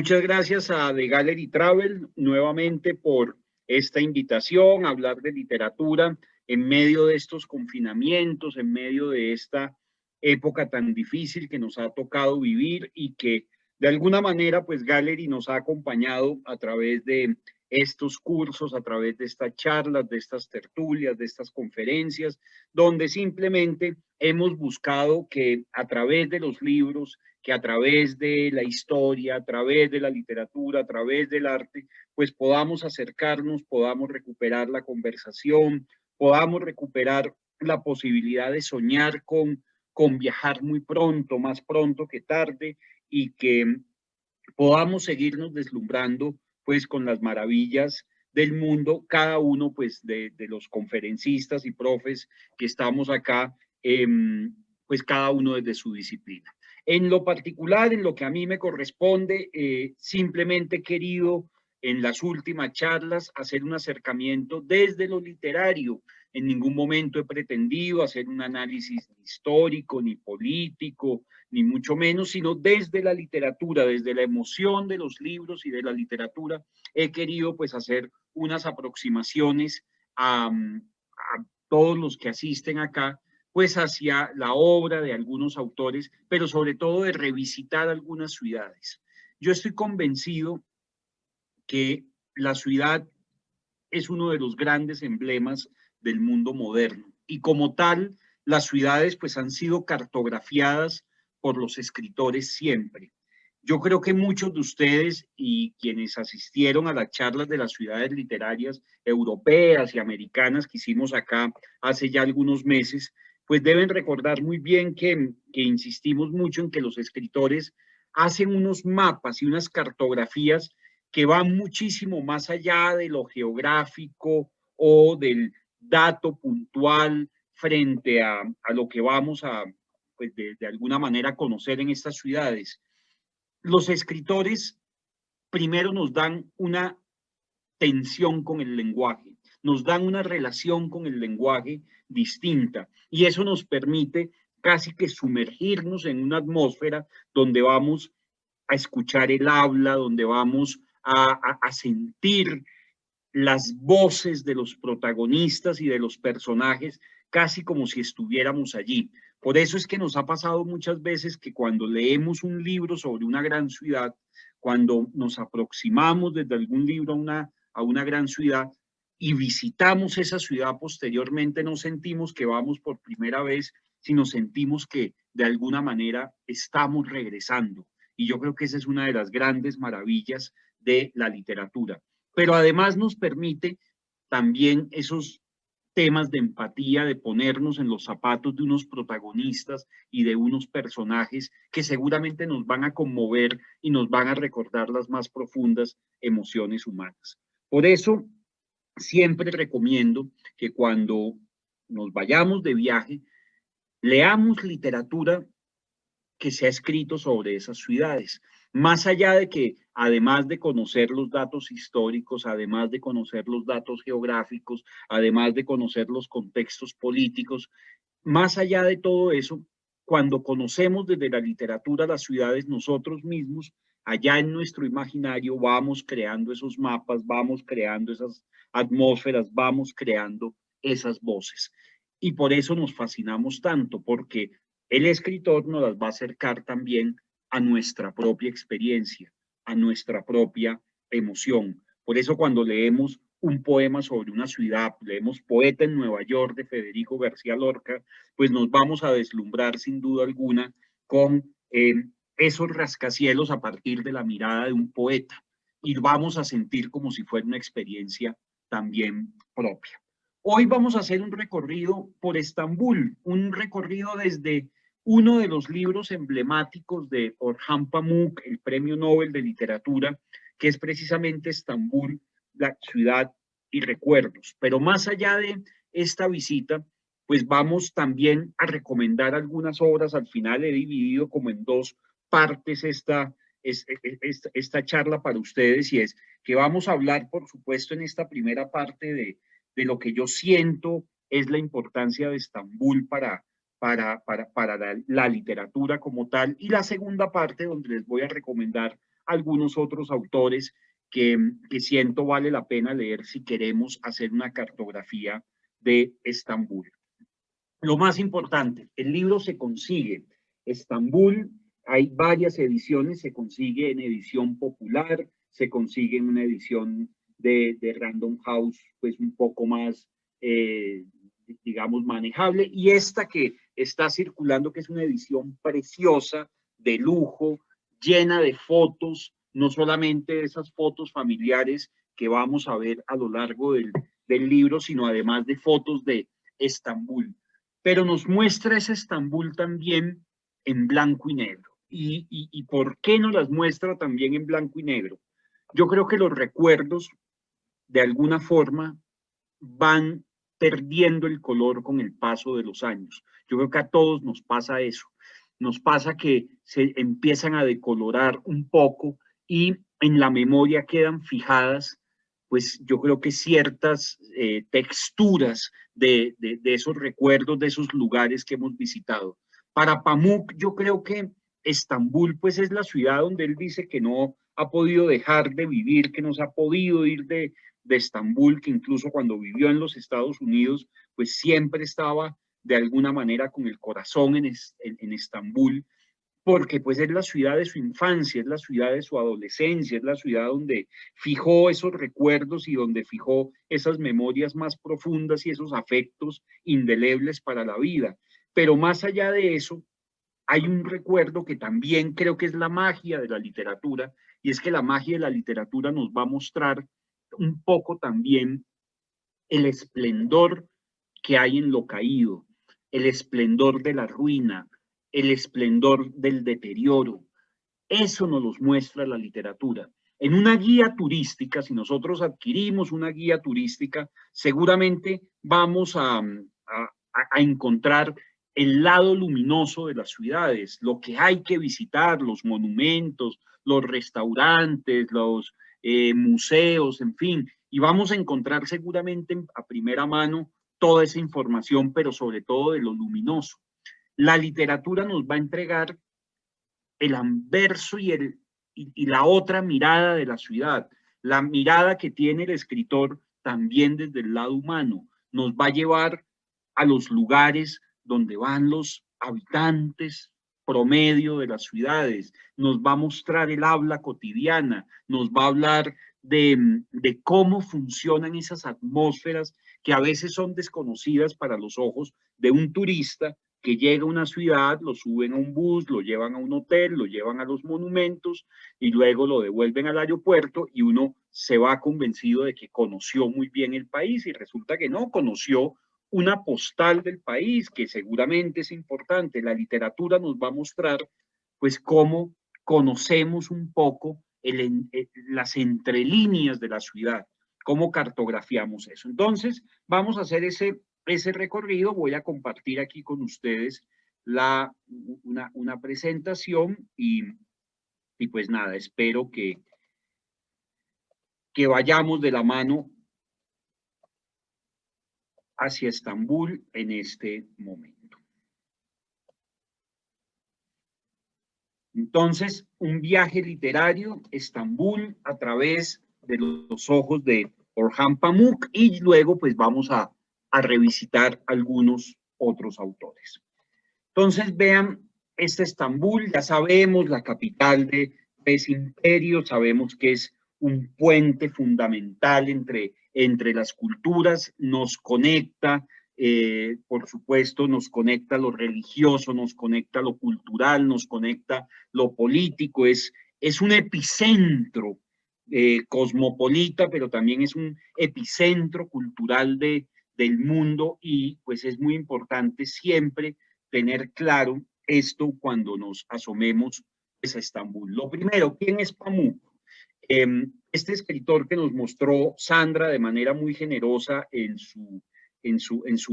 Muchas gracias a The Gallery Travel nuevamente por esta invitación a hablar de literatura en medio de estos confinamientos, en medio de esta época tan difícil que nos ha tocado vivir y que de alguna manera pues Gallery nos ha acompañado a través de estos cursos, a través de estas charlas, de estas tertulias, de estas conferencias, donde simplemente hemos buscado que a través de los libros, que a través de la historia, a través de la literatura, a través del arte, pues podamos acercarnos, podamos recuperar la conversación, podamos recuperar la posibilidad de soñar con viajar muy pronto, más pronto que tarde, y que podamos seguirnos deslumbrando pues con las maravillas del mundo, cada uno pues de los conferencistas y profes que estamos acá, pues cada uno desde su disciplina. En lo particular, en lo que a mí me corresponde, simplemente he querido en las últimas charlas hacer un acercamiento desde lo literario. En ningún momento he pretendido hacer un análisis histórico ni político, ni mucho menos, sino desde la literatura, desde la emoción de los libros y de la literatura, he querido pues hacer unas aproximaciones a todos los que asisten acá, pues hacia la obra de algunos autores, pero sobre todo de revisitar algunas ciudades. Yo estoy convencido que la ciudad es uno de los grandes emblemas del mundo moderno y como tal, las ciudades pues han sido cartografiadas por los escritores siempre. Yo creo que muchos de ustedes y quienes asistieron a las charlas de las ciudades literarias europeas y americanas que hicimos acá hace ya algunos meses, pues deben recordar muy bien que insistimos mucho en que los escritores hacen unos mapas y unas cartografías que van muchísimo más allá de lo geográfico o del dato puntual frente a lo que vamos a, pues de alguna manera, conocer en estas ciudades. Los escritores primero nos dan una tensión con el lenguaje, nos dan una relación con el lenguaje distinta y eso nos permite casi que sumergirnos en una atmósfera donde vamos a escuchar el habla, donde vamos a sentir las voces de los protagonistas y de los personajes, casi como si estuviéramos allí. Por eso es que nos ha pasado muchas veces que cuando leemos un libro sobre una gran ciudad, cuando nos aproximamos desde algún libro a una gran ciudad y visitamos esa ciudad posteriormente, no sentimos que vamos por primera vez, sino sentimos que de alguna manera estamos regresando. Y yo creo que esa es una de las grandes maravillas de la literatura. Pero además nos permite también esos temas de empatía, de ponernos en los zapatos de unos protagonistas y de unos personajes que seguramente nos van a conmover y nos van a recordar las más profundas emociones humanas. Por eso, siempre recomiendo que cuando nos vayamos de viaje, leamos literatura que se ha escrito sobre esas ciudades. Más allá de que, además de conocer los datos históricos, además de conocer los datos geográficos, además de conocer los contextos políticos, más allá de todo eso, cuando conocemos desde la literatura las ciudades nosotros mismos, allá en nuestro imaginario vamos creando esos mapas, vamos creando esas atmósferas, vamos creando esas voces. Y por eso nos fascinamos tanto, porque el escritor nos las va a acercar también a nuestra propia experiencia, a nuestra propia emoción. Por eso cuando leemos un poema sobre una ciudad, leemos Poeta en Nueva York de Federico García Lorca, pues nos vamos a deslumbrar sin duda alguna con esos rascacielos a partir de la mirada de un poeta y vamos a sentir como si fuera una experiencia también propia. Hoy vamos a hacer un recorrido por Estambul, un recorrido desde uno de los libros emblemáticos de Orhan Pamuk, el Premio Nobel de Literatura, que es precisamente Estambul, la ciudad y recuerdos. Pero más allá de esta visita, pues vamos también a recomendar algunas obras. Al final he dividido como en dos partes esta charla para ustedes y es que vamos a hablar, por supuesto, en esta primera parte de lo que yo siento es la importancia de Estambul para la literatura como tal, y la segunda parte donde les voy a recomendar algunos otros autores que siento vale la pena leer si queremos hacer una cartografía de Estambul. Lo más importante, el libro se consigue. Estambul, hay varias ediciones, se consigue en edición popular, se consigue en una edición de Random House, pues un poco más, digamos, manejable. Y esta que está circulando, que es una edición preciosa, de lujo, llena de fotos, no solamente esas fotos familiares que vamos a ver a lo largo del libro, sino además de fotos de Estambul. Pero nos muestra ese Estambul también en blanco y negro. ¿Y por qué nos las muestra también en blanco y negro? Yo creo que los recuerdos, de alguna forma, van perdiendo el color con el paso de los años. Yo creo que a todos nos pasa eso. Nos pasa que se empiezan a decolorar un poco y en la memoria quedan fijadas, pues yo creo que ciertas texturas de esos recuerdos, de esos lugares que hemos visitado. Para Pamuk, yo creo que Estambul, pues es la ciudad donde él dice que no ha podido dejar de vivir, que no se ha podido ir de Estambul, que incluso cuando vivió en los Estados Unidos, pues siempre estaba de alguna manera con el corazón en Estambul, porque pues es la ciudad de su infancia, es la ciudad de su adolescencia, es la ciudad donde fijó esos recuerdos y donde fijó esas memorias más profundas y esos afectos indelebles para la vida. Pero más allá de eso, hay un recuerdo que también creo que es la magia de la literatura, y es que la magia de la literatura nos va a mostrar un poco también el esplendor que hay en lo caído, el esplendor de la ruina, el esplendor del deterioro. Eso nos los muestra la literatura. En una guía turística, si nosotros adquirimos una guía turística, seguramente vamos a encontrar el lado luminoso de las ciudades, lo que hay que visitar, los monumentos, los restaurantes, los museos, en fin, y vamos a encontrar seguramente a primera mano toda esa información, pero sobre todo de lo luminoso. La literatura nos va a entregar el anverso y la otra mirada de la ciudad, la mirada que tiene el escritor también desde el lado humano, nos va a llevar a los lugares donde van los habitantes promedio de las ciudades, nos va a mostrar el habla cotidiana, nos va a hablar de cómo funcionan esas atmósferas que a veces son desconocidas para los ojos de un turista que llega a una ciudad, lo suben a un bus, lo llevan a un hotel, lo llevan a los monumentos y luego lo devuelven al aeropuerto y uno se va convencido de que conoció muy bien el país y resulta que no, conoció una postal del país que seguramente es importante. La literatura nos va a mostrar pues cómo conocemos un poco las entrelíneas de la ciudad, cómo cartografiamos eso. Entonces, vamos a hacer ese recorrido. Voy a compartir aquí con ustedes una presentación y pues nada, espero que vayamos de la mano hacia Estambul en este momento. Entonces, un viaje literario, Estambul, a través de los ojos de Orhan Pamuk, y luego pues vamos a revisitar algunos otros autores. Entonces, vean, este Estambul, ya sabemos, la capital de ese imperio, sabemos que es un puente fundamental entre las culturas, nos conecta, por supuesto, nos conecta lo religioso, nos conecta lo cultural, nos conecta lo político, es un epicentro cosmopolita, pero también es un epicentro cultural del mundo y pues es muy importante siempre tener claro esto cuando nos asomemos a Estambul. Lo primero, ¿quién es Pamuk? Este escritor que nos mostró Sandra de manera muy generosa en su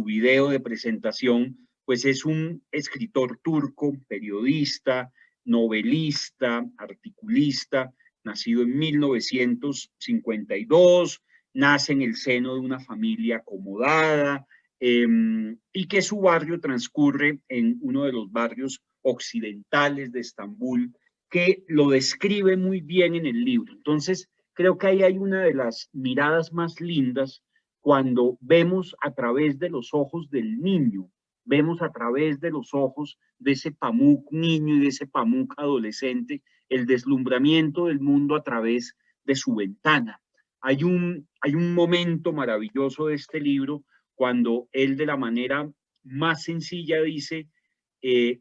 video de presentación, pues es un escritor turco, periodista, novelista, articulista, nacido en 1952, nace en el seno de una familia acomodada, y que su barrio transcurre en uno de los barrios occidentales de Estambul, que lo describe muy bien en el libro. Entonces, creo que ahí hay una de las miradas más lindas cuando vemos a través de los ojos del niño, vemos a través de los ojos de ese Pamuk niño y de ese Pamuk adolescente, el deslumbramiento del mundo a través de su ventana. Hay un momento maravilloso de este libro cuando él de la manera más sencilla dice,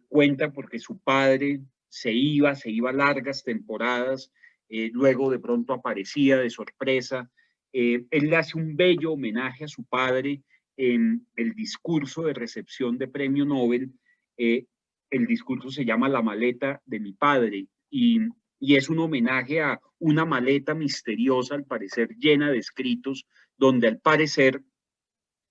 cuenta porque su padre se iba largas temporadas, luego de pronto aparecía de sorpresa. Él le hace un bello homenaje a su padre en el discurso de recepción de premio Nobel. El discurso se llama La maleta de mi padre y es un homenaje a una maleta misteriosa, al parecer llena de escritos, donde al parecer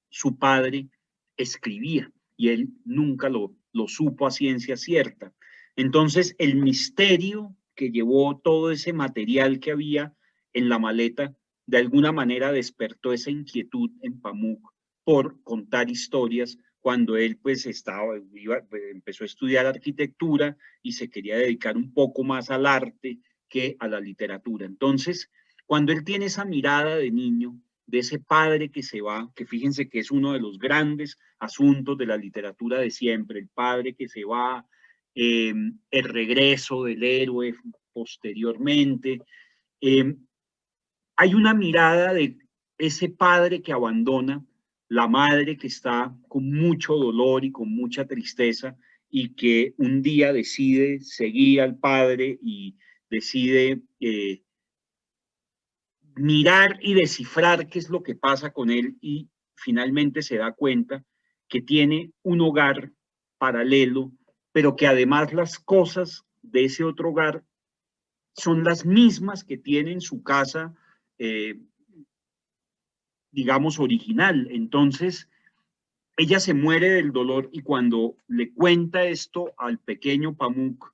su padre escribía y él nunca lo supo a ciencia cierta. Entonces, el misterio que llevó todo ese material que había en la maleta, de alguna manera despertó esa inquietud en Pamuk por contar historias cuando él pues empezó a estudiar arquitectura y se quería dedicar un poco más al arte que a la literatura. Entonces, cuando él tiene esa mirada de niño, de ese padre que se va, que fíjense que es uno de los grandes asuntos de la literatura de siempre, el padre que se va, el regreso del héroe posteriormente. Eh, Hay una mirada de ese padre que abandona, la madre que está con mucho dolor y con mucha tristeza y que un día decide seguir al padre y decide mirar y descifrar qué es lo que pasa con él y finalmente se da cuenta que tiene un hogar paralelo, pero que además las cosas de ese otro hogar son las mismas que tiene en su casa, eh, digamos, original. Entonces, ella se muere del dolor y cuando le cuenta esto al pequeño Pamuk,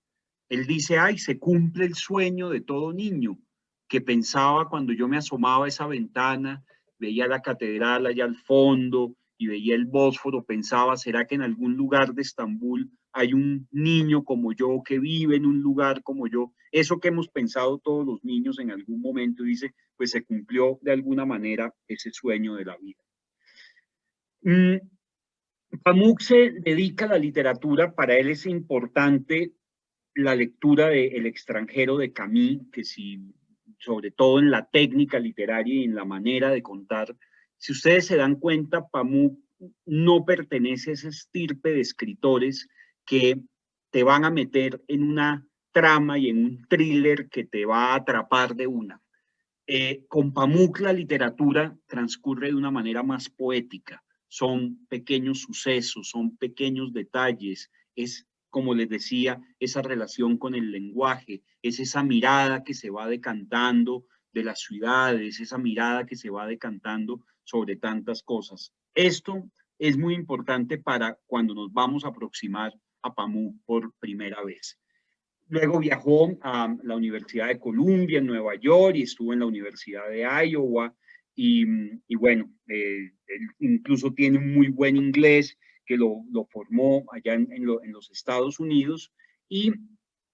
él dice, ay, se cumple el sueño de todo niño que pensaba cuando yo me asomaba a esa ventana, veía la catedral allá al fondo y veía el Bósforo, pensaba, ¿será que en algún lugar de Estambul hay un niño como yo que vive en un lugar como yo? Eso que hemos pensado todos los niños en algún momento, dice, pues se cumplió de alguna manera ese sueño de la vida. Pamuk se dedica a la literatura, para él es importante la lectura de El extranjero de Camus, que si, sobre todo en la técnica literaria y en la manera de contar, si ustedes se dan cuenta, Pamuk no pertenece a esa estirpe de escritores que te van a meter en una trama y en un thriller que te va a atrapar de una. Con Pamuk la literatura transcurre de una manera más poética, son pequeños sucesos, son pequeños detalles, es, como les decía, esa relación con el lenguaje, es esa mirada que se va decantando de las ciudades, esa mirada que se va decantando sobre tantas cosas. Esto es muy importante para cuando nos vamos a aproximar a Pamuk por primera vez. Luego viajó a la Universidad de Columbia en Nueva York y estuvo en la Universidad de Iowa. Y bueno, él incluso tiene un muy buen inglés que lo formó allá en los Estados Unidos. Y,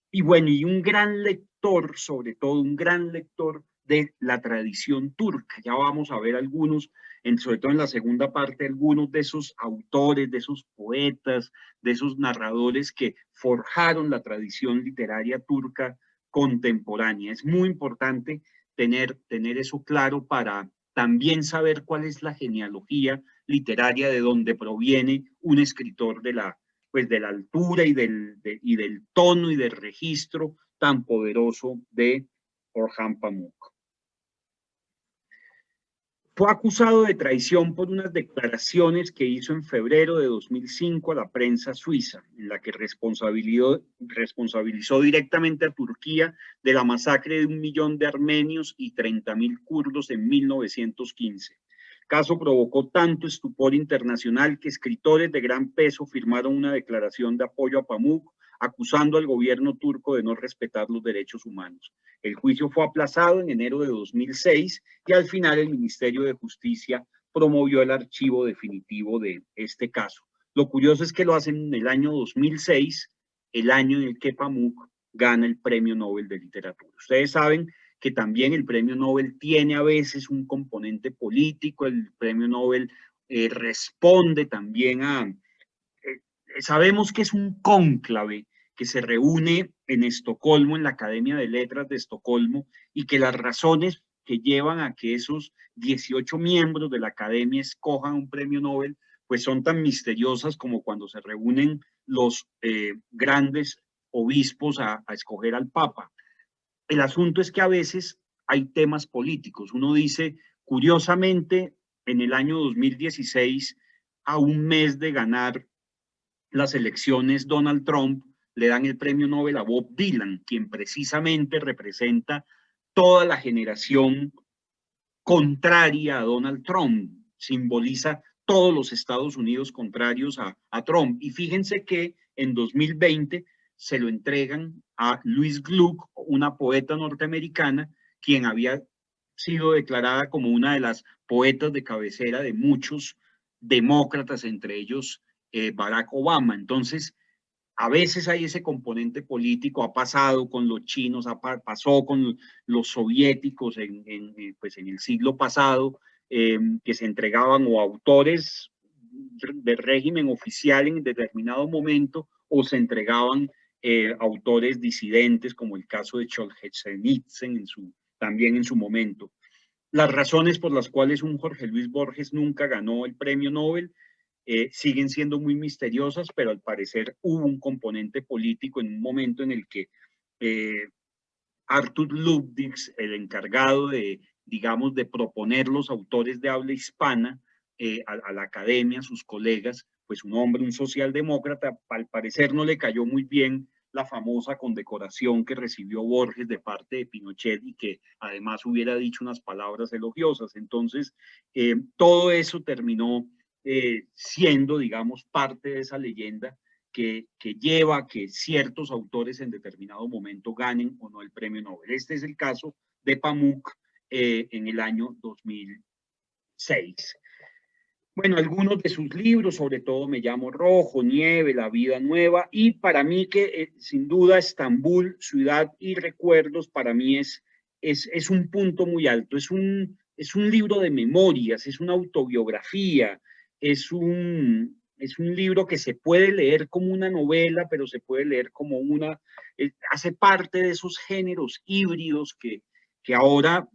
y bueno, y un gran lector, sobre todo un gran lector de la tradición turca. Ya vamos a ver algunos, sobre todo en la segunda parte, algunos de esos autores, de esos poetas, de esos narradores que forjaron la tradición literaria turca contemporánea. Es muy importante tener eso claro para también saber cuál es la genealogía literaria de donde proviene un escritor pues de la altura y del tono y del registro tan poderoso de Orhan Pamuk. Fue acusado de traición por unas declaraciones que hizo en febrero de 2005 a la prensa suiza, en la que responsabilizó directamente a Turquía de la masacre de 1 millón de armenios y 30.000 kurdos en 1915. El caso provocó tanto estupor internacional que escritores de gran peso firmaron una declaración de apoyo a Pamuk, acusando al gobierno turco de no respetar los derechos humanos. El juicio fue aplazado en enero de 2006 y al final el Ministerio de Justicia promovió el archivo definitivo de este caso. Lo curioso es que lo hacen en el año 2006, el año en el que Pamuk gana el Premio Nobel de Literatura. Ustedes saben que también el Premio Nobel tiene a veces un componente político, el Premio Nobel responde también a... sabemos que es un cónclave que se reúne en Estocolmo, en la Academia de Letras de Estocolmo, y que las razones que llevan a que esos 18 miembros de la Academia escojan un premio Nobel, pues son tan misteriosas como cuando se reúnen los grandes obispos a escoger al Papa. El asunto es que a veces hay temas políticos. Uno dice, curiosamente, en el año 2016, a un mes de ganar las elecciones, Donald Trump le dan el premio Nobel a Bob Dylan, quien precisamente representa toda la generación contraria a Donald Trump, simboliza todos los Estados Unidos contrarios a Trump. Y fíjense que en 2020 se lo entregan a Louise Gluck, una poeta norteamericana, quien había sido declarada como una de las poetas de cabecera de muchos demócratas, entre ellos Barack Obama. Entonces, a veces hay ese componente político, ha pasado con los chinos, pasó con los soviéticos pues en el siglo pasado, que se entregaban o autores del régimen oficial en determinado momento o se entregaban autores disidentes, como el caso de Solzhenitsyn también en su momento. Las razones por las cuales un Jorge Luis Borges nunca ganó el premio Nobel siguen siendo muy misteriosas, pero al parecer hubo un componente político en un momento en el que Arthur Lubitsch, el encargado de, digamos, de proponer los autores de habla hispana a la academia, a sus colegas, pues un hombre, un socialdemócrata, al parecer no le cayó muy bien la famosa condecoración que recibió Borges de parte de Pinochet y que además hubiera dicho unas palabras elogiosas. Entonces, todo eso terminó siendo, digamos, parte de esa leyenda que lleva a que ciertos autores en determinado momento ganen o no el premio Nobel. Este es el caso de Pamuk en el año 2006. Bueno, algunos de sus libros, sobre todo Me llamo Rojo, Nieve, La vida nueva, y para mí que sin duda Estambul, Ciudad y Recuerdos, para mí es un punto muy alto, es un libro de memorias, es una autobiografía, es un libro que se puede leer como una novela, pero se puede leer como hace parte de esos géneros híbridos que ahora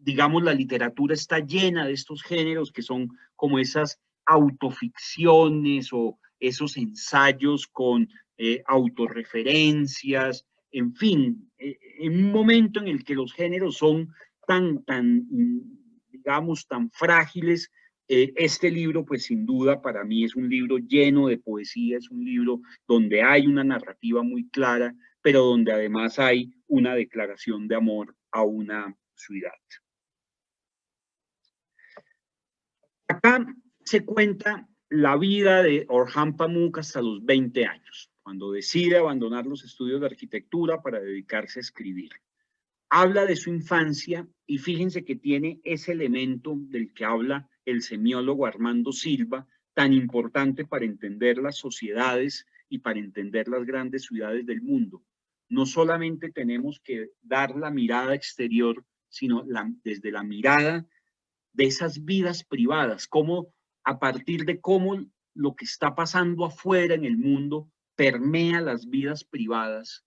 digamos, la literatura está llena de estos géneros que son como esas autoficciones o esos ensayos con autorreferencias, en fin, en un momento en el que los géneros son digamos, tan frágiles, este libro, pues sin duda para mí es un libro lleno de poesía, es un libro donde hay una narrativa muy clara, pero donde además hay una declaración de amor a una ciudad. Acá se cuenta la vida de Orhan Pamuk hasta los 20 años, cuando decide abandonar los estudios de arquitectura para dedicarse a escribir. Habla de su infancia y fíjense que tiene ese elemento del que habla el semiólogo Armando Silva, tan importante para entender las sociedades y para entender las grandes ciudades del mundo. No solamente tenemos que dar la mirada exterior, sino desde la mirada de esas vidas privadas, cómo a partir de cómo lo que está pasando afuera en el mundo permea las vidas privadas,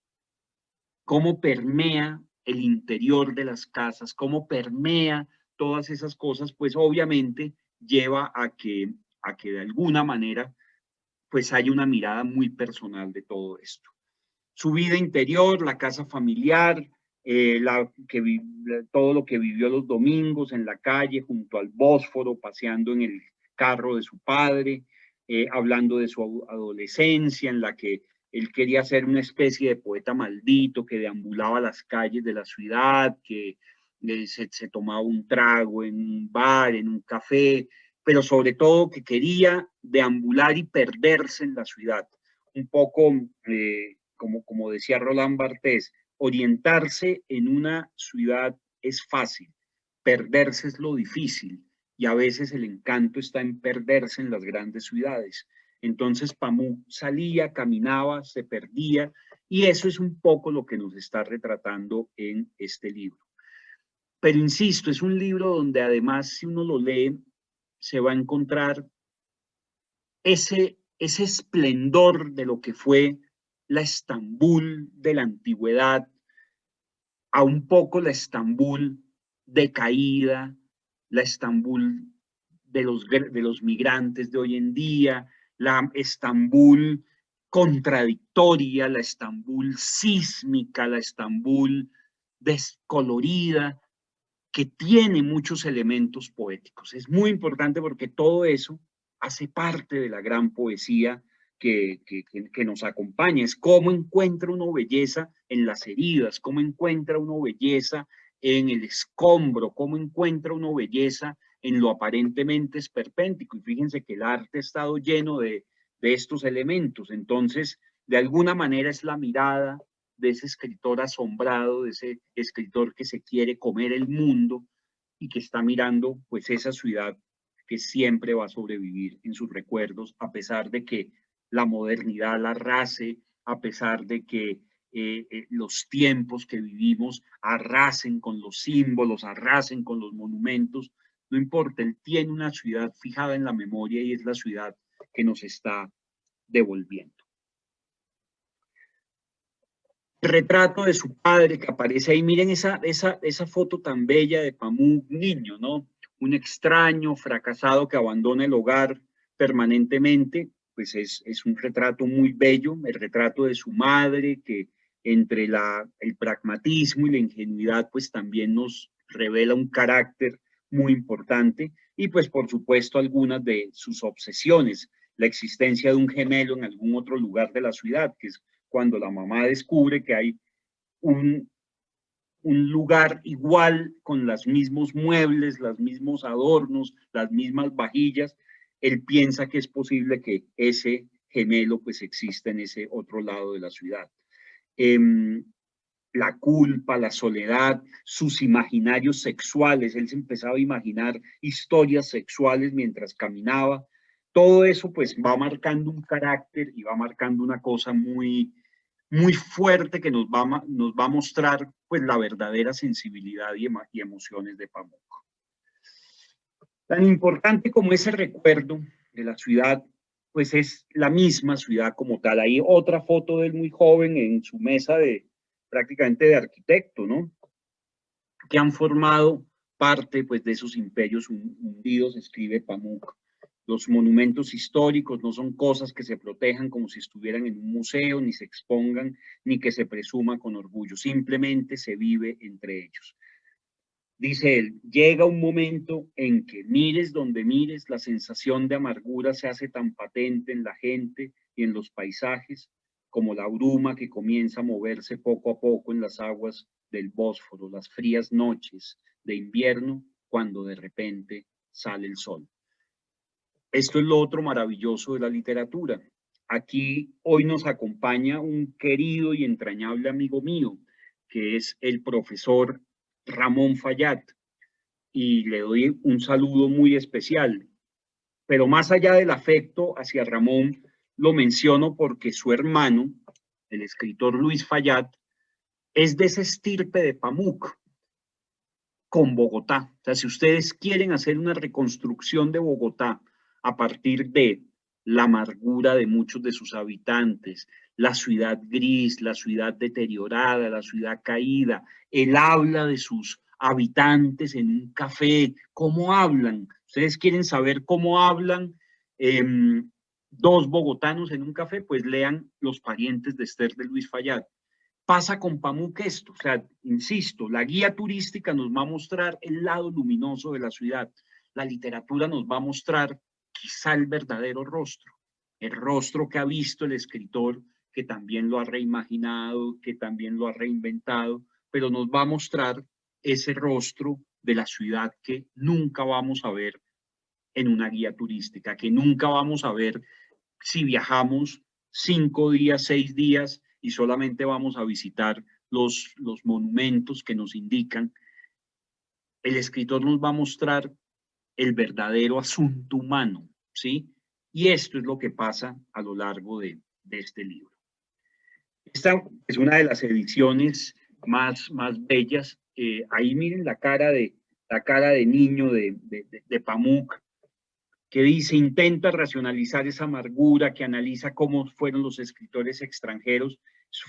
cómo permea el interior de las casas, cómo permea todas esas cosas, pues obviamente lleva a que de alguna manera pues haya una mirada muy personal de todo esto. Su vida interior, la casa familiar, todo lo que vivió los domingos en la calle, junto al Bósforo, paseando en el carro de su padre, hablando de su adolescencia, en la que él quería ser una especie de poeta maldito que deambulaba las calles de la ciudad, que se tomaba un trago en un bar, en un café, pero sobre todo que quería deambular y perderse en la ciudad. Un poco como decía Roland Barthes, orientarse en una ciudad es fácil, perderse es lo difícil y a veces el encanto está en perderse en las grandes ciudades. Entonces Pamuk salía, caminaba, se perdía Y eso es un poco lo que nos está retratando en este libro. Pero insisto, es un libro donde además, si uno lo lee, se va a encontrar ese esplendor de lo que fue la Estambul de la antigüedad, a un poco la Estambul decaída, la Estambul de los migrantes de hoy en día, la Estambul contradictoria, la Estambul sísmica, la Estambul descolorida, que tiene muchos elementos poéticos. Es muy importante porque todo eso hace parte de la gran poesía que nos acompaña. Es cómo encuentra uno belleza en las heridas, cómo encuentra uno belleza en el escombro, cómo encuentra uno belleza en lo aparentemente esperpéntico. Y fíjense que el arte ha estado lleno de estos elementos. Entonces, de alguna manera es la mirada de ese escritor asombrado, de ese escritor que se quiere comer el mundo y que está mirando pues esa ciudad que siempre va a sobrevivir en sus recuerdos, a pesar de que la modernidad la arrase, a pesar de que los tiempos que vivimos arrasen con los símbolos, arrasen con los monumentos, no importa, él tiene una ciudad fijada en la memoria y es la ciudad que nos está devolviendo. Retrato de su padre que aparece ahí. Miren esa foto tan bella de Pamuk niño, ¿no? Un extraño, fracasado que abandona el hogar permanentemente, pues es un retrato muy bello, el retrato de su madre, que entre el pragmatismo y la ingenuidad, pues también nos revela un carácter muy importante y pues por supuesto algunas de sus obsesiones, la existencia de un gemelo en algún otro lugar de la ciudad, que es cuando la mamá descubre que hay un, un lugar igual con los mismos muebles, los mismos adornos, las mismas vajillas, él piensa que es posible que ese gemelo pues exista en ese otro lado de la ciudad. Eh, la culpa, la soledad, sus imaginarios sexuales, él se empezaba a imaginar historias sexuales mientras caminaba, todo eso pues va marcando un carácter y va marcando una cosa muy fuerte que nos va a mostrar pues la verdadera sensibilidad y emociones de Pamuk. Tan importante como ese recuerdo de la ciudad, pues es la misma ciudad como tal. Hay otra foto de él muy joven en su mesa de prácticamente de arquitecto, ¿no? Que han formado parte pues de esos imperios hundidos, escribe Pamuk. Los monumentos históricos no son cosas que se protejan como si estuvieran en un museo, ni se expongan, ni que se presuma con orgullo, simplemente se vive entre ellos. Dice él, llega un momento en que mires donde mires, la sensación de amargura se hace tan patente en la gente y en los paisajes como la bruma que comienza a moverse poco a poco en las aguas del Bósforo, las frías noches de invierno cuando de repente sale el sol. Esto es lo otro maravilloso de la literatura. Aquí hoy nos acompaña un querido y entrañable amigo mío, que es el profesor Ramón Fallat, y le doy un saludo muy especial. Pero más allá del afecto hacia Ramón, lo menciono porque su hermano, el escritor Luis Fallat, es de esa estirpe de Pamuk con Bogotá. O sea, si ustedes quieren hacer una reconstrucción de Bogotá a partir de la amargura de muchos de sus habitantes, la ciudad gris, la ciudad deteriorada, la ciudad caída, él habla de sus habitantes en un café, cómo hablan. Ustedes quieren saber cómo hablan dos bogotanos en un café, pues lean Los parientes de Esther de Luis Fallat. Pasa con Pamuk esto, o sea, insisto, la guía turística nos va a mostrar el lado luminoso de la ciudad, la literatura nos va a mostrar quizá el verdadero rostro, el rostro que ha visto el escritor, que también lo ha reimaginado, que también lo ha reinventado, pero nos va a mostrar ese rostro de la ciudad que nunca vamos a ver en una guía turística, que nunca vamos a ver si viajamos 5 días, 6 días y solamente vamos a visitar los monumentos que nos indican. El escritor nos va a mostrar el verdadero asunto humano, ¿sí? Y esto es lo que pasa a lo largo de este libro. Esta es una de las ediciones más bellas. Ahí miren la cara de niño de Pamuk, que dice, intenta racionalizar esa amargura, que analiza cómo fueron los escritores extranjeros,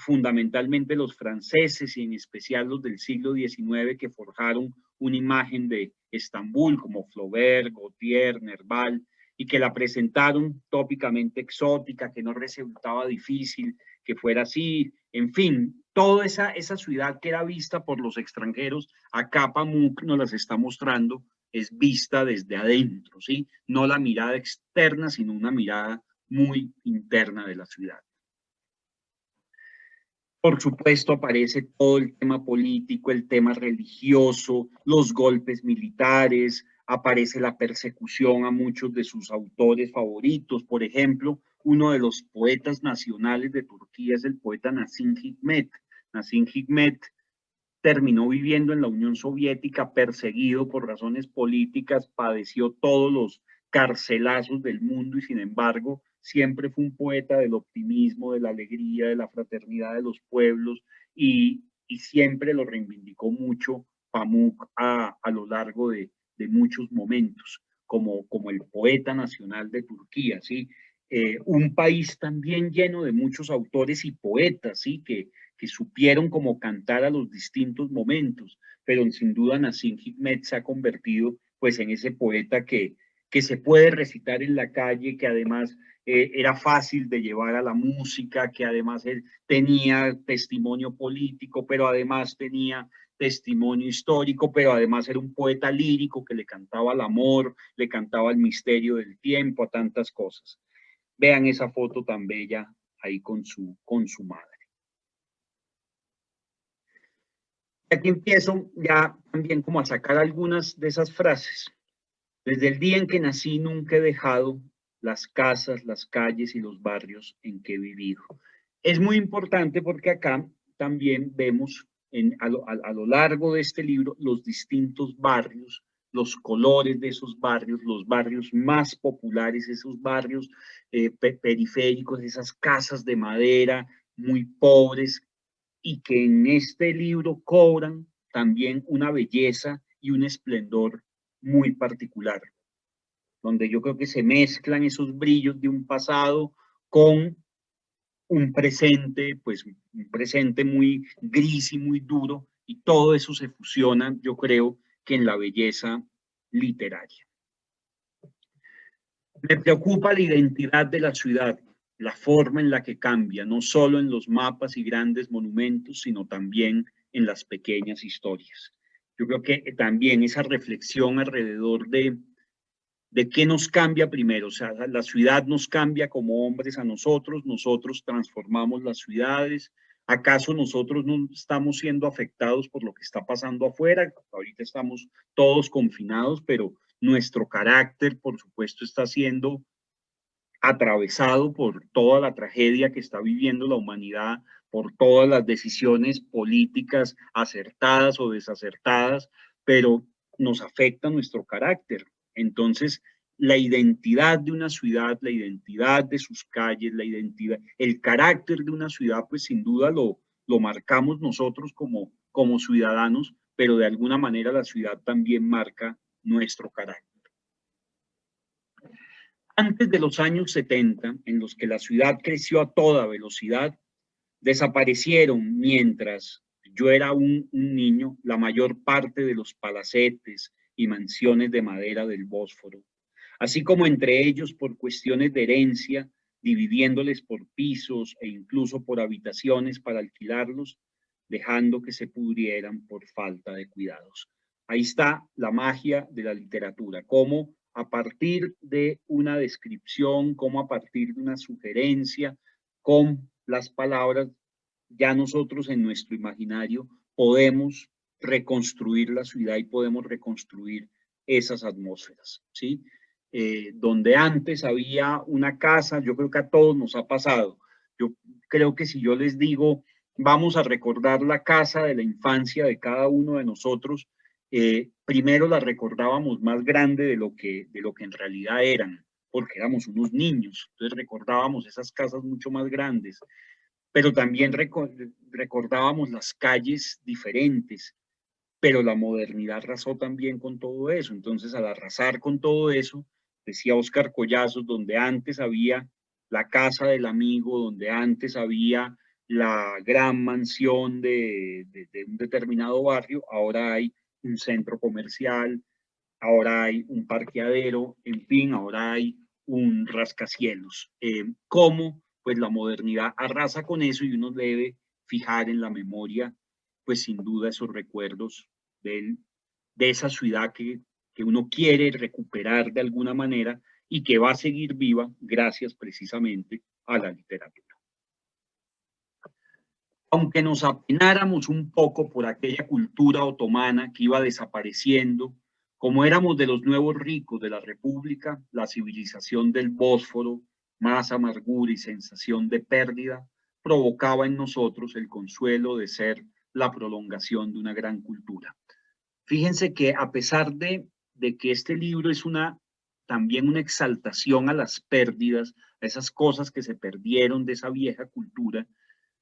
fundamentalmente los franceses y en especial los del siglo XIX, que forjaron una imagen de Estambul, como Flaubert, Gautier, Nerval, y que la presentaron tópicamente exótica, que no resultaba difícil que fuera así, en fin, toda esa ciudad que era vista por los extranjeros, acá Pamuk nos las está mostrando, es vista desde adentro, ¿sí? No la mirada externa, sino una mirada muy interna de la ciudad. Por supuesto, aparece todo el tema político, el tema religioso, los golpes militares, aparece la persecución a muchos de sus autores favoritos. Por ejemplo, uno de los poetas nacionales de Turquía es el poeta Nazım Hikmet. Nazım Hikmet terminó viviendo en la Unión Soviética, perseguido por razones políticas, padeció todos los carcelazos del mundo y sin embargo siempre fue un poeta del optimismo, de la alegría, de la fraternidad de los pueblos y siempre lo reivindicó mucho Pamuk a lo largo de muchos momentos, como el poeta nacional de Turquía, ¿sí? Un país también lleno de muchos autores y poetas, ¿sí? Que supieron como cantar a los distintos momentos, pero sin duda Nazim Hikmet se ha convertido pues en ese poeta que se puede recitar en la calle, que además era fácil de llevar a la música, que además él tenía testimonio político, pero además tenía testimonio histórico, pero además era un poeta lírico que le cantaba al amor, le cantaba al misterio del tiempo, a tantas cosas. Vean esa foto tan bella ahí con su madre. Aquí empiezo ya también como a sacar algunas de esas frases. Desde el día en que nací nunca he dejado las casas, las calles y los barrios en que he vivido. Es muy importante porque acá también vemos a lo largo de este libro los distintos barrios, los colores de esos barrios, los barrios más populares, esos barrios periféricos, esas casas de madera muy pobres y que en este libro cobran también una belleza y un esplendor muy particular, donde yo creo que se mezclan esos brillos de un pasado con un presente, pues un presente muy gris y muy duro, y todo eso se fusiona, yo creo, que en la belleza literaria. Me preocupa la identidad de la ciudad, la forma en la que cambia, no solo en los mapas y grandes monumentos, sino también en las pequeñas historias. Yo creo que también esa reflexión alrededor de qué nos cambia primero, o sea, la ciudad nos cambia como hombres a nosotros, nosotros transformamos las ciudades, ¿acaso nosotros no estamos siendo afectados por lo que está pasando afuera? Ahorita estamos todos confinados, pero nuestro carácter, por supuesto, está siendo atravesado por toda la tragedia que está viviendo la humanidad, por todas las decisiones políticas acertadas o desacertadas, pero nos afecta nuestro carácter. Entonces, la identidad de una ciudad, la identidad de sus calles, la identidad, el carácter de una ciudad, pues sin duda lo marcamos nosotros como ciudadanos, pero de alguna manera la ciudad también marca nuestro carácter. Antes de los años 70, en los que la ciudad creció a toda velocidad, desaparecieron mientras yo era un niño la mayor parte de los palacetes y mansiones de madera del Bósforo, así como entre ellos por cuestiones de herencia, dividiéndoles por pisos e incluso por habitaciones para alquilarlos, dejando que se pudrieran por falta de cuidados. Ahí está la magia de la literatura, cómo a partir de una descripción, cómo a partir de una sugerencia, con las palabras, ya nosotros en nuestro imaginario podemos reconstruir la ciudad y podemos reconstruir esas atmósferas, ¿sí? Donde antes había una casa, yo creo que a todos nos ha pasado. Yo creo que si yo les digo, vamos a recordar la casa de la infancia de cada uno de nosotros, primero la recordábamos más grande de lo que en realidad eran, porque éramos unos niños, entonces recordábamos esas casas mucho más grandes. pero también recordábamos las calles diferentes, pero la modernidad arrasó también con todo eso. Entonces, al arrasar con todo eso, decía Óscar Collazos, donde antes había la casa del amigo, donde antes había la gran mansión de un determinado barrio, ahora hay un centro comercial, ahora hay un parqueadero, en fin, ahora hay un rascacielos. ¿Cómo? Pues la modernidad arrasa con eso y uno debe fijar en la memoria, pues sin duda esos recuerdos de, de esa ciudad que uno quiere recuperar de alguna manera y que va a seguir viva gracias precisamente a la literatura. Aunque nos apenáramos un poco por aquella cultura otomana que iba desapareciendo, como éramos de los nuevos ricos de la República, la civilización del Bósforo, más amargura y sensación de pérdida, provocaba en nosotros el consuelo de ser la prolongación de una gran cultura. Fíjense que a pesar de que este libro es también una exaltación a las pérdidas, a esas cosas que se perdieron de esa vieja cultura,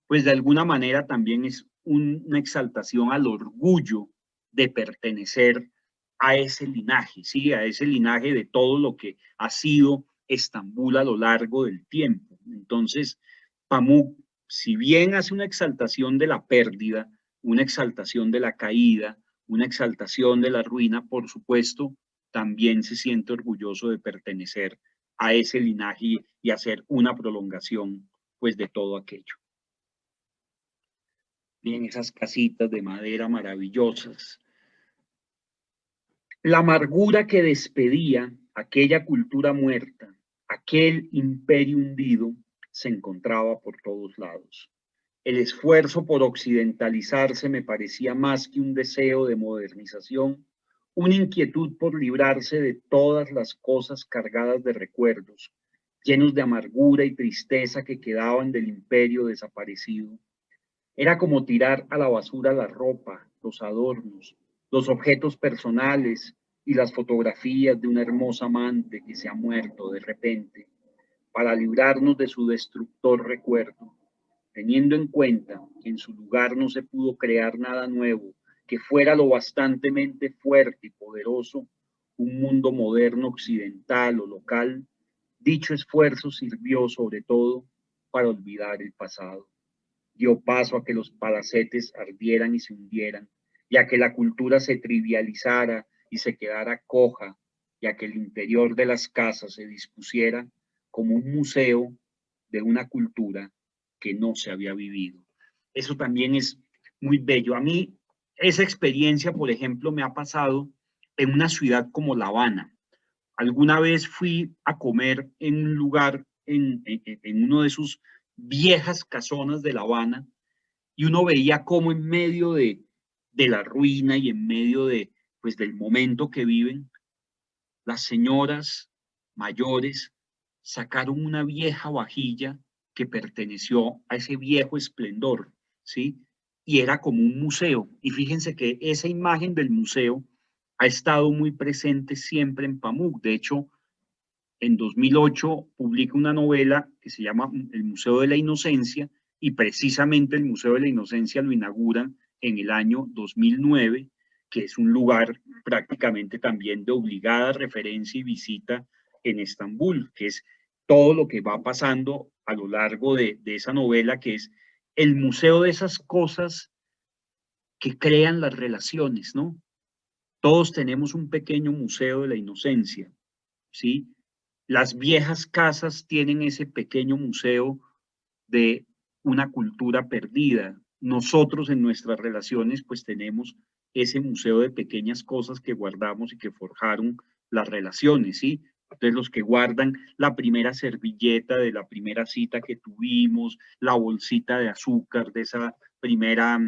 pues de alguna manera también es una exaltación al orgullo de pertenecer a ese linaje, ¿sí? A ese linaje de todo lo que ha sido Estambul a lo largo del tiempo. Entonces, Pamuk, si bien hace una exaltación de la pérdida, una exaltación de la caída, una exaltación de la ruina, por supuesto, también se siente orgulloso de pertenecer a ese linaje y hacer una prolongación, pues, de todo aquello. Bien, esas casitas de madera maravillosas. La amargura que despedía aquella cultura muerta, aquel imperio hundido, se encontraba por todos lados. El esfuerzo por occidentalizarse me parecía más que un deseo de modernización, una inquietud por librarse de todas las cosas cargadas de recuerdos, llenos de amargura y tristeza que quedaban del imperio desaparecido. Era como tirar a la basura la ropa, los adornos, los objetos personales y las fotografías de una hermosa amante que se ha muerto de repente, para librarnos de su destructor recuerdo, teniendo en cuenta que en su lugar no se pudo crear nada nuevo que fuera lo bastantemente fuerte y poderoso, un mundo moderno occidental o local. Dicho esfuerzo sirvió sobre todo para olvidar el pasado, dio paso a que los palacetes ardieran y se hundieran, y a que la cultura se trivializara y se quedara coja, y a que el interior de las casas se dispusiera como un museo de una cultura que no se había vivido. Eso también es muy bello. A mí esa experiencia, por ejemplo, me ha pasado en una ciudad como La Habana. Alguna vez fui a comer en un lugar, en uno de sus viejas casonas de La Habana, y uno veía cómo en medio de la ruina y en medio pues, del momento que viven, las señoras mayores sacaron una vieja vajilla que perteneció a ese viejo esplendor, ¿sí? Y era como un museo. Y fíjense que esa imagen del museo ha estado muy presente siempre en Pamuk. De hecho, en 2008 publica una novela que se llama El Museo de la Inocencia, y precisamente el Museo de la Inocencia lo inauguran en el año 2009, que es un lugar prácticamente también de obligada referencia y visita en Estambul, que es todo lo que va pasando a lo largo de esa novela, que es el museo de esas cosas que crean las relaciones, ¿no? Todos tenemos un pequeño museo de la inocencia, ¿sí? Las viejas casas tienen ese pequeño museo de una cultura perdida. Nosotros en nuestras relaciones pues tenemos ese museo de pequeñas cosas que guardamos y que forjaron las relaciones, ¿sí? Entonces los que guardan la primera servilleta de la primera cita que tuvimos, la bolsita de azúcar de esa primera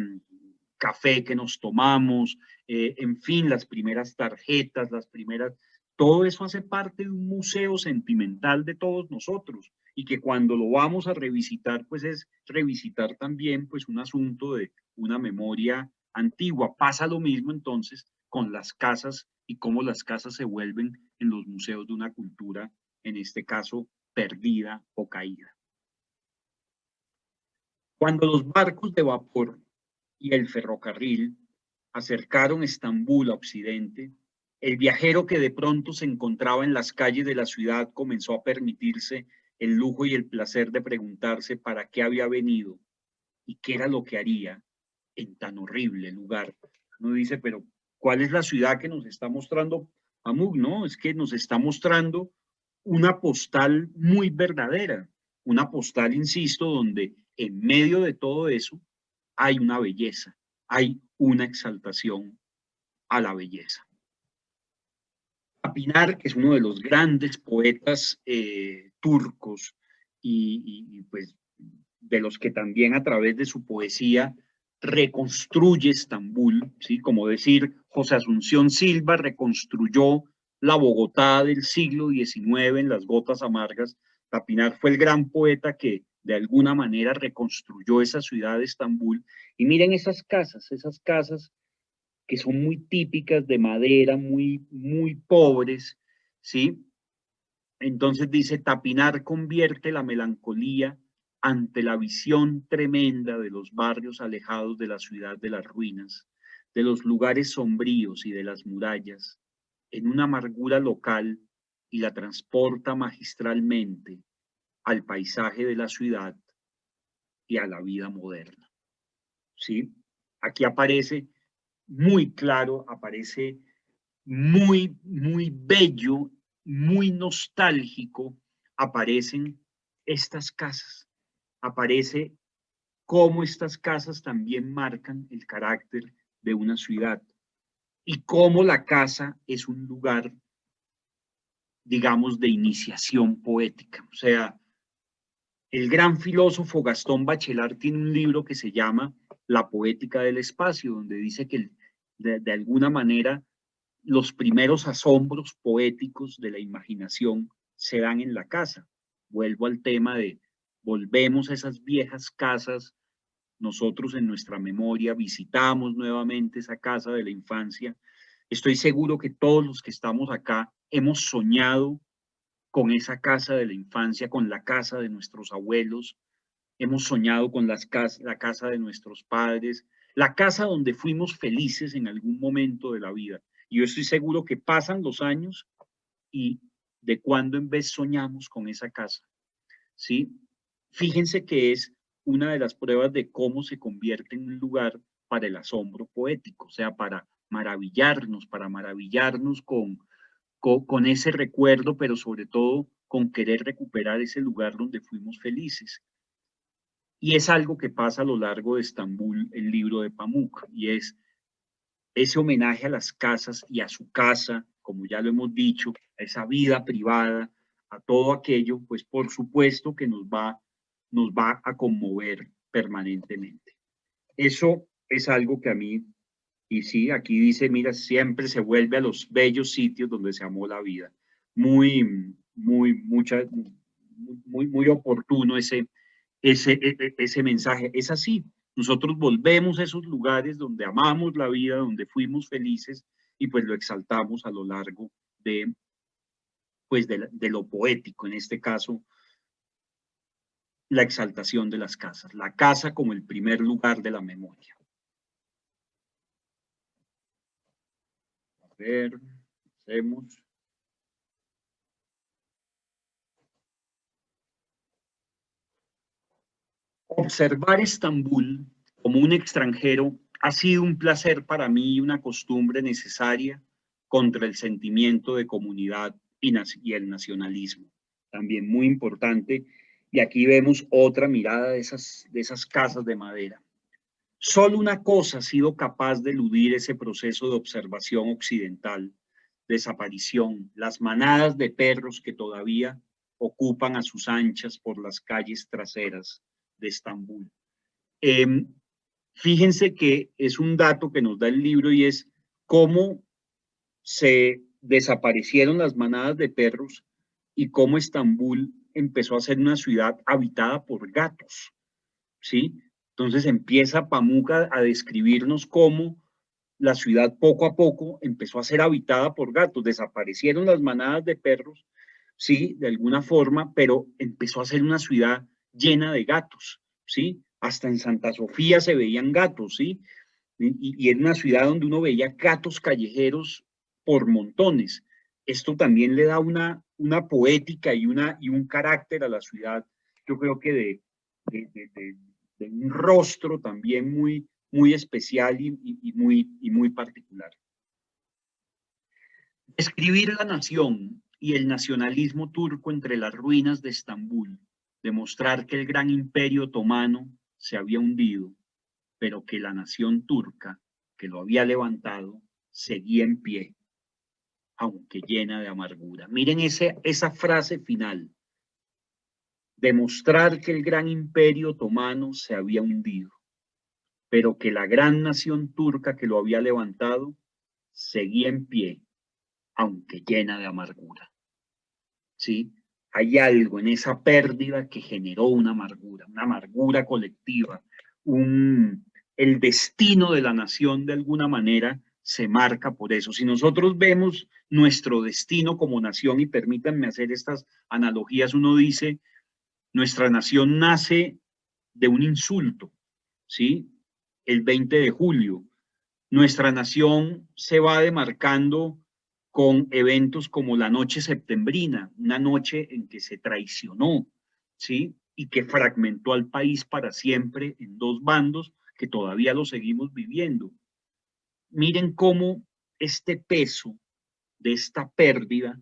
café que nos tomamos, en fin, las primeras tarjetas, las primeras, todo eso hace parte de un museo sentimental de todos nosotros, y que cuando lo vamos a revisitar, pues es revisitar también pues un asunto de una memoria antigua. Pasa lo mismo entonces con las casas y cómo las casas se vuelven en los museos de una cultura, en este caso, perdida o caída. Cuando los barcos de vapor y el ferrocarril acercaron Estambul a Occidente, el viajero que de pronto se encontraba en las calles de la ciudad comenzó a permitirse el lujo y el placer de preguntarse para qué había venido y qué era lo que haría en tan horrible lugar. Uno dice, pero ¿cuál es la ciudad que nos está mostrando Pamuk? No, es que nos está mostrando una postal muy verdadera, una postal, insisto, donde en medio de todo eso hay una belleza, hay una exaltación a la belleza. Pinar, que es uno de los grandes poetas turcos y pues de los que también a través de su poesía reconstruye Estambul, ¿sí? Como decir, José Asunción Silva reconstruyó la Bogotá del siglo XIX en Las Gotas Amargas. Tapinar fue el gran poeta que de alguna manera reconstruyó esa ciudad de Estambul. Y miren esas casas que son muy típicas de madera, muy pobres, ¿sí? Entonces dice, Tapinar convierte la melancolía ante la visión tremenda de los barrios alejados de la ciudad de las ruinas, de los lugares sombríos y de las murallas, en una amargura local y la transporta magistralmente al paisaje de la ciudad y a la vida moderna. ¿Sí? Aquí aparece muy claro, aparece muy bello, muy nostálgico, aparecen estas casas. Aparece cómo estas casas también marcan el carácter de una ciudad y cómo la casa es un lugar, digamos, de iniciación poética. O sea, el gran filósofo Gastón Bachelard tiene un libro que se llama La poética del espacio, donde dice que de alguna manera los primeros asombros poéticos de la imaginación se dan en la casa. Vuelvo al tema de volvemos a esas viejas casas, nosotros en nuestra memoria visitamos nuevamente esa casa de la infancia. Estoy seguro que todos los que estamos acá hemos soñado con esa casa de la infancia, con la casa de nuestros abuelos, hemos soñado con la casa de nuestros padres, la casa donde fuimos felices en algún momento de la vida. Y yo estoy seguro que pasan los años y de cuando en vez soñamos con esa casa, ¿sí? Fíjense que es una de las pruebas de cómo se convierte en un lugar para el asombro poético, o sea, para maravillarnos con ese recuerdo, pero sobre todo con querer recuperar ese lugar donde fuimos felices. Y es algo que pasa a lo largo de Estambul, el libro de Pamuk, y es ese homenaje a las casas y a su casa, como ya lo hemos dicho, a esa vida privada, a todo aquello, pues por supuesto que nos va a conmover permanentemente. Eso es algo que a mí, y sí, aquí dice, mira, siempre se vuelve a los bellos sitios donde se amó la vida. Muy oportuno ese mensaje. Es así, nosotros volvemos a esos lugares donde amamos la vida, donde fuimos felices y pues lo exaltamos a lo largo de lo poético, en este caso, la exaltación de las casas, la casa como el primer lugar de la memoria. A ver, hacemos. Observar Estambul como un extranjero ha sido un placer para mí y una costumbre necesaria contra el sentimiento de comunidad y el nacionalismo. También muy importante. Y aquí vemos otra mirada de esas casas de madera. Solo una cosa ha sido capaz de eludir ese proceso de observación occidental, desaparición, las manadas de perros que todavía ocupan a sus anchas por las calles traseras de Estambul. Eh, Fíjense que es un dato que nos da el libro y es cómo se desaparecieron las manadas de perros y cómo Estambul empezó a ser una ciudad habitada por gatos, ¿sí? Entonces empieza Pamuca a describirnos cómo la ciudad poco a poco empezó a ser habitada por gatos, desaparecieron las manadas de perros, sí, de alguna forma, pero empezó a ser una ciudad llena de gatos, ¿sí? hasta en Santa Sofía se veían gatos, ¿sí? Y en una ciudad donde uno veía gatos callejeros por montones. Esto también le da una poética y un carácter a la ciudad, yo creo que de un rostro también muy especial y muy particular. Escribir la nación y el nacionalismo turco entre las ruinas de Estambul, demostrar que el gran imperio otomano se había hundido, pero que la nación turca que lo había levantado seguía en pie, aunque llena de amargura. Miren esa frase final, demostrar que el gran imperio otomano se había hundido, pero que la gran nación turca que lo había levantado seguía en pie, aunque llena de amargura. ¿Sí? Hay algo en esa pérdida que generó una amargura colectiva, el destino de la nación de alguna manera se marca por eso. Si nosotros vemos nuestro destino como nación, y permítanme hacer estas analogías, uno dice, nuestra nación nace de un insulto, ¿sí? El 20 de julio. Nuestra nación se va demarcando con eventos como la noche septembrina, una noche en que se traicionó, ¿sí? Y que fragmentó al país para siempre en dos bandos que todavía lo seguimos viviendo. Miren cómo este peso de esta pérdida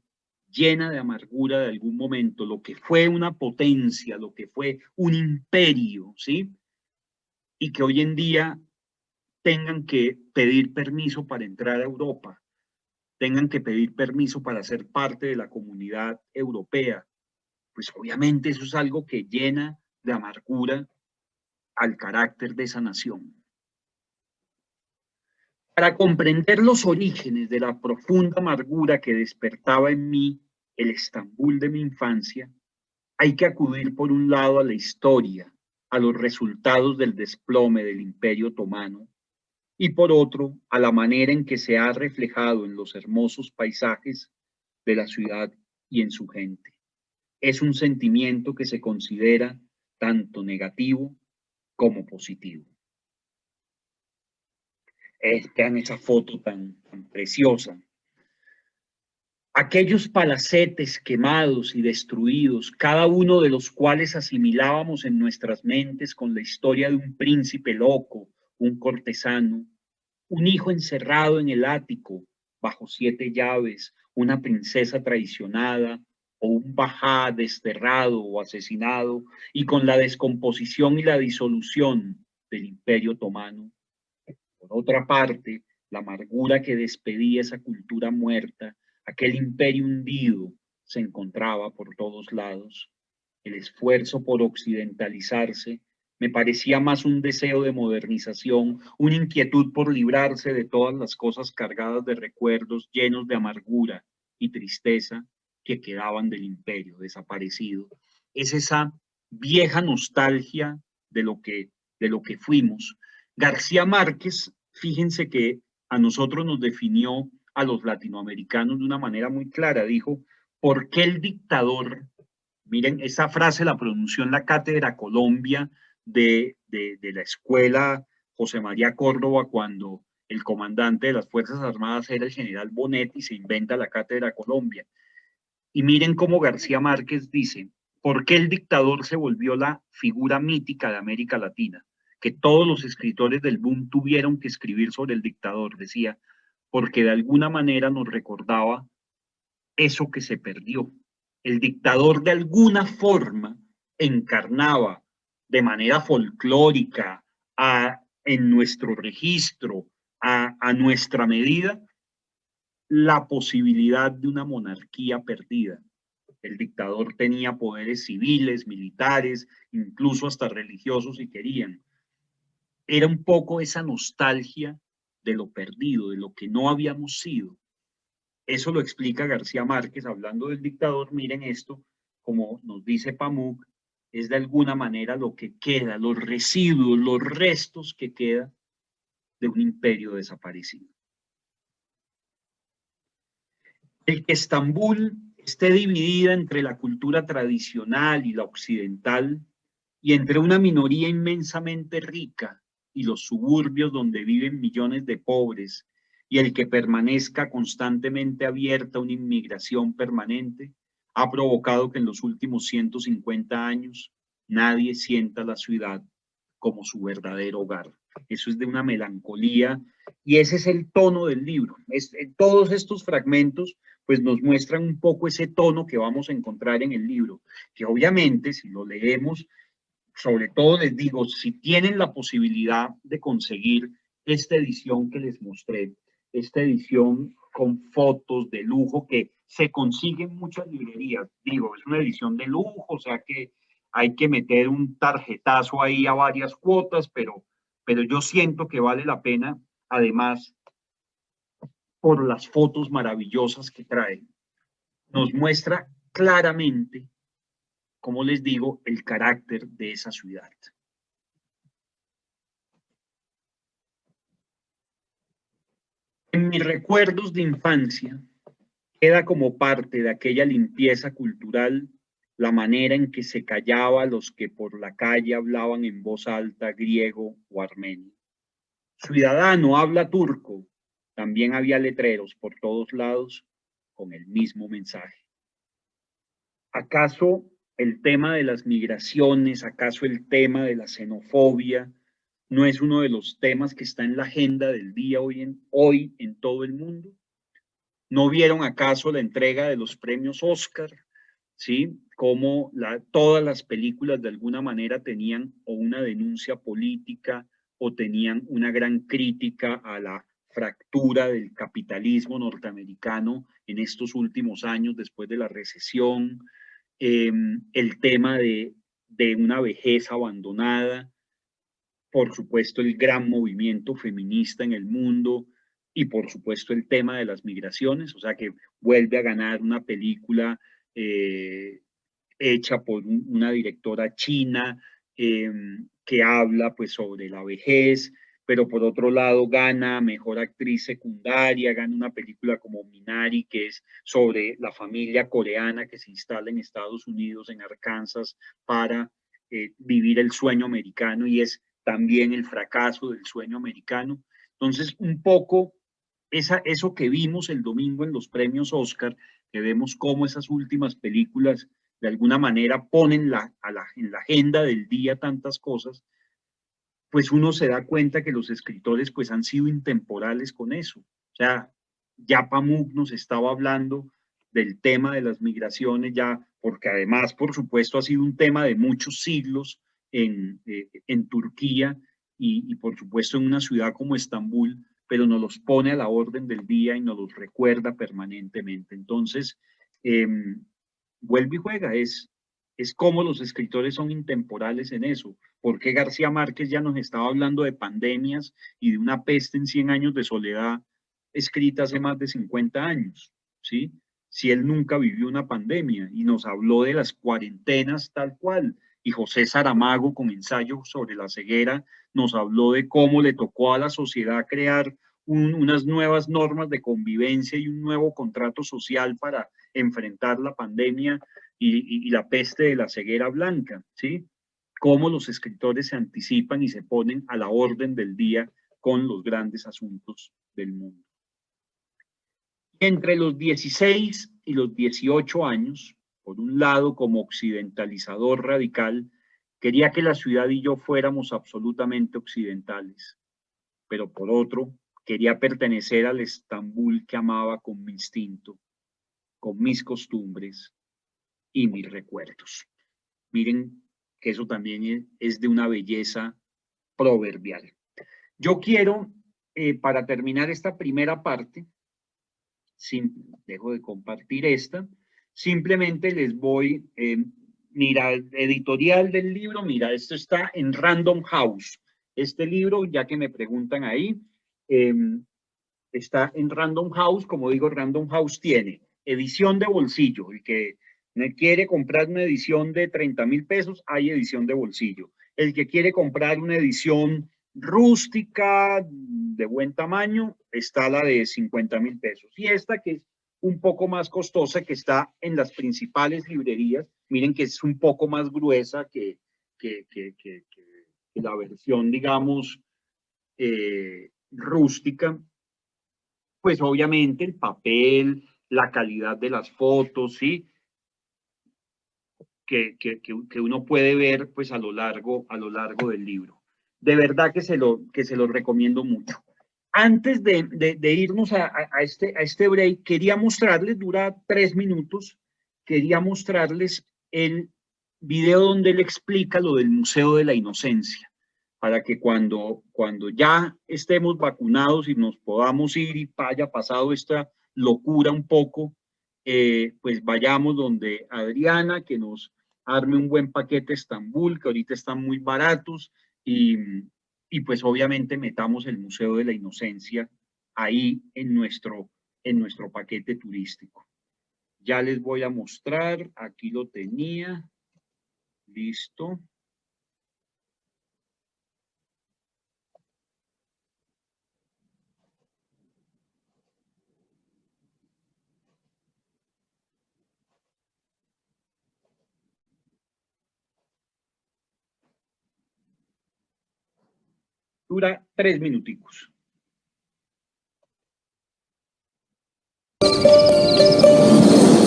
llena de amargura de algún momento, lo que fue una potencia, lo que fue un imperio, ¿sí? Y que hoy en día tengan que pedir permiso para entrar a Europa, tengan que pedir permiso para ser parte de la comunidad europea, pues obviamente eso es algo que llena de amargura al carácter de esa nación. Para comprender los orígenes de la profunda amargura que despertaba en mí el Estambul de mi infancia, hay que acudir por un lado a la historia, a los resultados del desplome del Imperio Otomano, y por otro, a la manera en que se ha reflejado en los hermosos paisajes de la ciudad y en su gente. Es un sentimiento que se considera tanto negativo como positivo. Vean esa foto tan preciosa. Aquellos palacetes quemados y destruidos, cada uno de los cuales asimilábamos en nuestras mentes con la historia de un príncipe loco, un cortesano, un hijo encerrado en el ático bajo 7 llaves, una princesa traicionada o un bajá desterrado o asesinado, y con la descomposición y la disolución del Imperio Otomano. Por otra parte, la amargura que despedía esa cultura muerta, aquel imperio hundido, se encontraba por todos lados. El esfuerzo por occidentalizarse me parecía más un deseo de modernización, una inquietud por librarse de todas las cosas cargadas de recuerdos llenos de amargura y tristeza que quedaban del imperio desaparecido. Es esa vieja nostalgia de lo que fuimos. García Márquez, fíjense que a nosotros nos definió a los latinoamericanos de una manera muy clara. Dijo, ¿por qué el dictador? Miren, esa frase la pronunció en la Cátedra Colombia de la escuela José María Córdoba cuando el comandante de las Fuerzas Armadas era el general Bonet y se inventa la Cátedra Colombia. Y miren cómo García Márquez dice, ¿por qué el dictador se volvió la figura mítica de América Latina? Que todos los escritores del boom tuvieron que escribir sobre el dictador, decía, porque de alguna manera nos recordaba eso que se perdió. El dictador de alguna forma encarnaba de manera folclórica en nuestro registro, a nuestra medida, la posibilidad de una monarquía perdida. El dictador tenía poderes civiles, militares, incluso hasta religiosos si querían. Era un poco esa nostalgia de lo perdido, de lo que no habíamos sido. Eso lo explica García Márquez hablando del dictador. Miren esto, como nos dice Pamuk, es de alguna manera lo que queda, los residuos, los restos que queda de un imperio desaparecido. El que Estambul esté dividida entre la cultura tradicional y la occidental Y entre una minoría inmensamente rica y los suburbios donde viven millones de pobres, y el que permanezca constantemente abierta una inmigración permanente, ha provocado que en los últimos 150 años nadie sienta la ciudad como su verdadero hogar. Eso es de una melancolía y ese es el tono del libro. Todos estos fragmentos pues nos muestran un poco ese tono que vamos a encontrar en el libro, que obviamente si lo leemos, sobre todo les digo, si tienen la posibilidad de conseguir esta edición que les mostré, esta edición con fotos de lujo que se consigue en muchas librerías, digo, es una edición de lujo, o sea que hay que meter un tarjetazo ahí a varias cuotas, pero yo siento que vale la pena, además, por las fotos maravillosas que trae. Nos muestra claramente, como les digo, el carácter de esa ciudad. En mis recuerdos de infancia queda como parte de aquella limpieza cultural la manera en que se callaba a los que por la calle hablaban en voz alta griego o armenio. Ciudadano, habla turco. También había letreros por todos lados con el mismo mensaje. ¿Acaso el tema de las migraciones, acaso el tema de la xenofobia no es uno de los temas que está en la agenda del día hoy en todo el mundo? ¿No vieron acaso la entrega de los premios Oscar? ¿Sí? Como todas las películas de alguna manera tenían o una denuncia política o tenían una gran crítica a la fractura del capitalismo norteamericano en estos últimos años después de la recesión, el tema de una vejez abandonada, por supuesto el gran movimiento feminista en el mundo y por supuesto el tema de las migraciones, o sea que vuelve a ganar una película hecha por una directora china que habla pues sobre la vejez, pero por otro lado gana mejor actriz secundaria, gana una película como Minari, que es sobre la familia coreana que se instala en Estados Unidos, en Arkansas, para vivir el sueño americano y es también el fracaso del sueño americano. Entonces, un poco eso que vimos el domingo en los premios Oscar, que vemos cómo esas últimas películas de alguna manera ponen en la agenda del día tantas cosas, pues uno se da cuenta que los escritores pues han sido intemporales con eso. O sea, ya Pamuk nos estaba hablando del tema de las migraciones ya, porque además, por supuesto, ha sido un tema de muchos siglos en Turquía y, por supuesto, en una ciudad como Estambul, pero nos los pone a la orden del día y nos los recuerda permanentemente. Entonces, eh, vuelve y juega, es como los escritores son intemporales en eso. ¿Por qué García Márquez ya nos estaba hablando de pandemias y de una peste en 100 años de soledad escrita hace más de 50 años? ¿Sí? Si él nunca vivió una pandemia y nos habló de las cuarentenas tal cual. Y José Saramago, con ensayos sobre la ceguera, nos habló de cómo le tocó a la sociedad crear unas nuevas normas de convivencia y un nuevo contrato social para enfrentar la pandemia y la peste de la ceguera blanca, ¿sí? Cómo los escritores se anticipan y se ponen a la orden del día con los grandes asuntos del mundo. Entre los 16 y los 18 años, por un lado, como occidentalizador radical, quería que la ciudad y yo fuéramos absolutamente occidentales, pero por otro, quería pertenecer al Estambul que amaba con mi instinto, con mis costumbres y mis recuerdos. Miren que eso también es de una belleza proverbial. Yo quiero, para terminar esta primera parte, dejo de compartir esta, simplemente les voy, mira, editorial del libro, mira, esto está en Random House. Este libro, ya que me preguntan ahí, eh, está en Random House, como digo, Random House tiene edición de bolsillo, el que quiere comprar una edición de 30,000 pesos, hay edición de bolsillo. El que quiere comprar una edición rústica, de buen tamaño, está la de 50,000 pesos. Y esta que es un poco más costosa, que está en las principales librerías, miren que es un poco más gruesa que la versión, digamos, rústica. Pues obviamente el papel, la calidad de las fotos, ¿sí? Que uno puede ver pues a lo largo del libro. De verdad que se lo recomiendo mucho. Antes de irnos a este break, quería mostrarles, dura 3 minutos, quería mostrarles el video donde él explica lo del Museo de la Inocencia, para que cuando ya estemos vacunados y nos podamos ir y haya pasado esta locura un poco, pues vayamos donde Adriana, que nos arme un buen paquete Estambul, que ahorita están muy baratos, y, y pues obviamente metamos el Museo de la Inocencia ahí en nuestro paquete turístico. Ya les voy a mostrar, aquí lo tenía, listo. Dura 3 minuticos.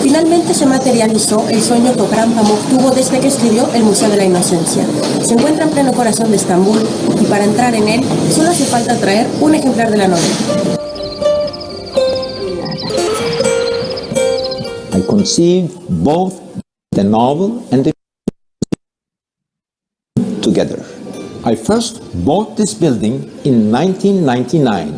Finalmente se materializó el sueño que Orhan Pamuk tuvo desde que escribió El Museo de la Inocencia. Se encuentra en pleno corazón de Estambul y para entrar en él solo hace falta traer un ejemplar de la novela. I conceived both the novel and the together. I first bought this building in 1999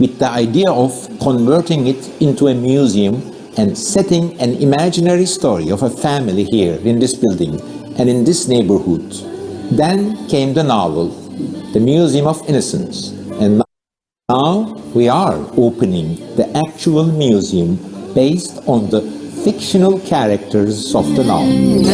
with the idea of converting it into a museum and setting an imaginary story of a family here in this building and in this neighborhood. Then came the novel, The Museum of Innocence, and now we are opening the actual museum based on the fictional characters of the novel.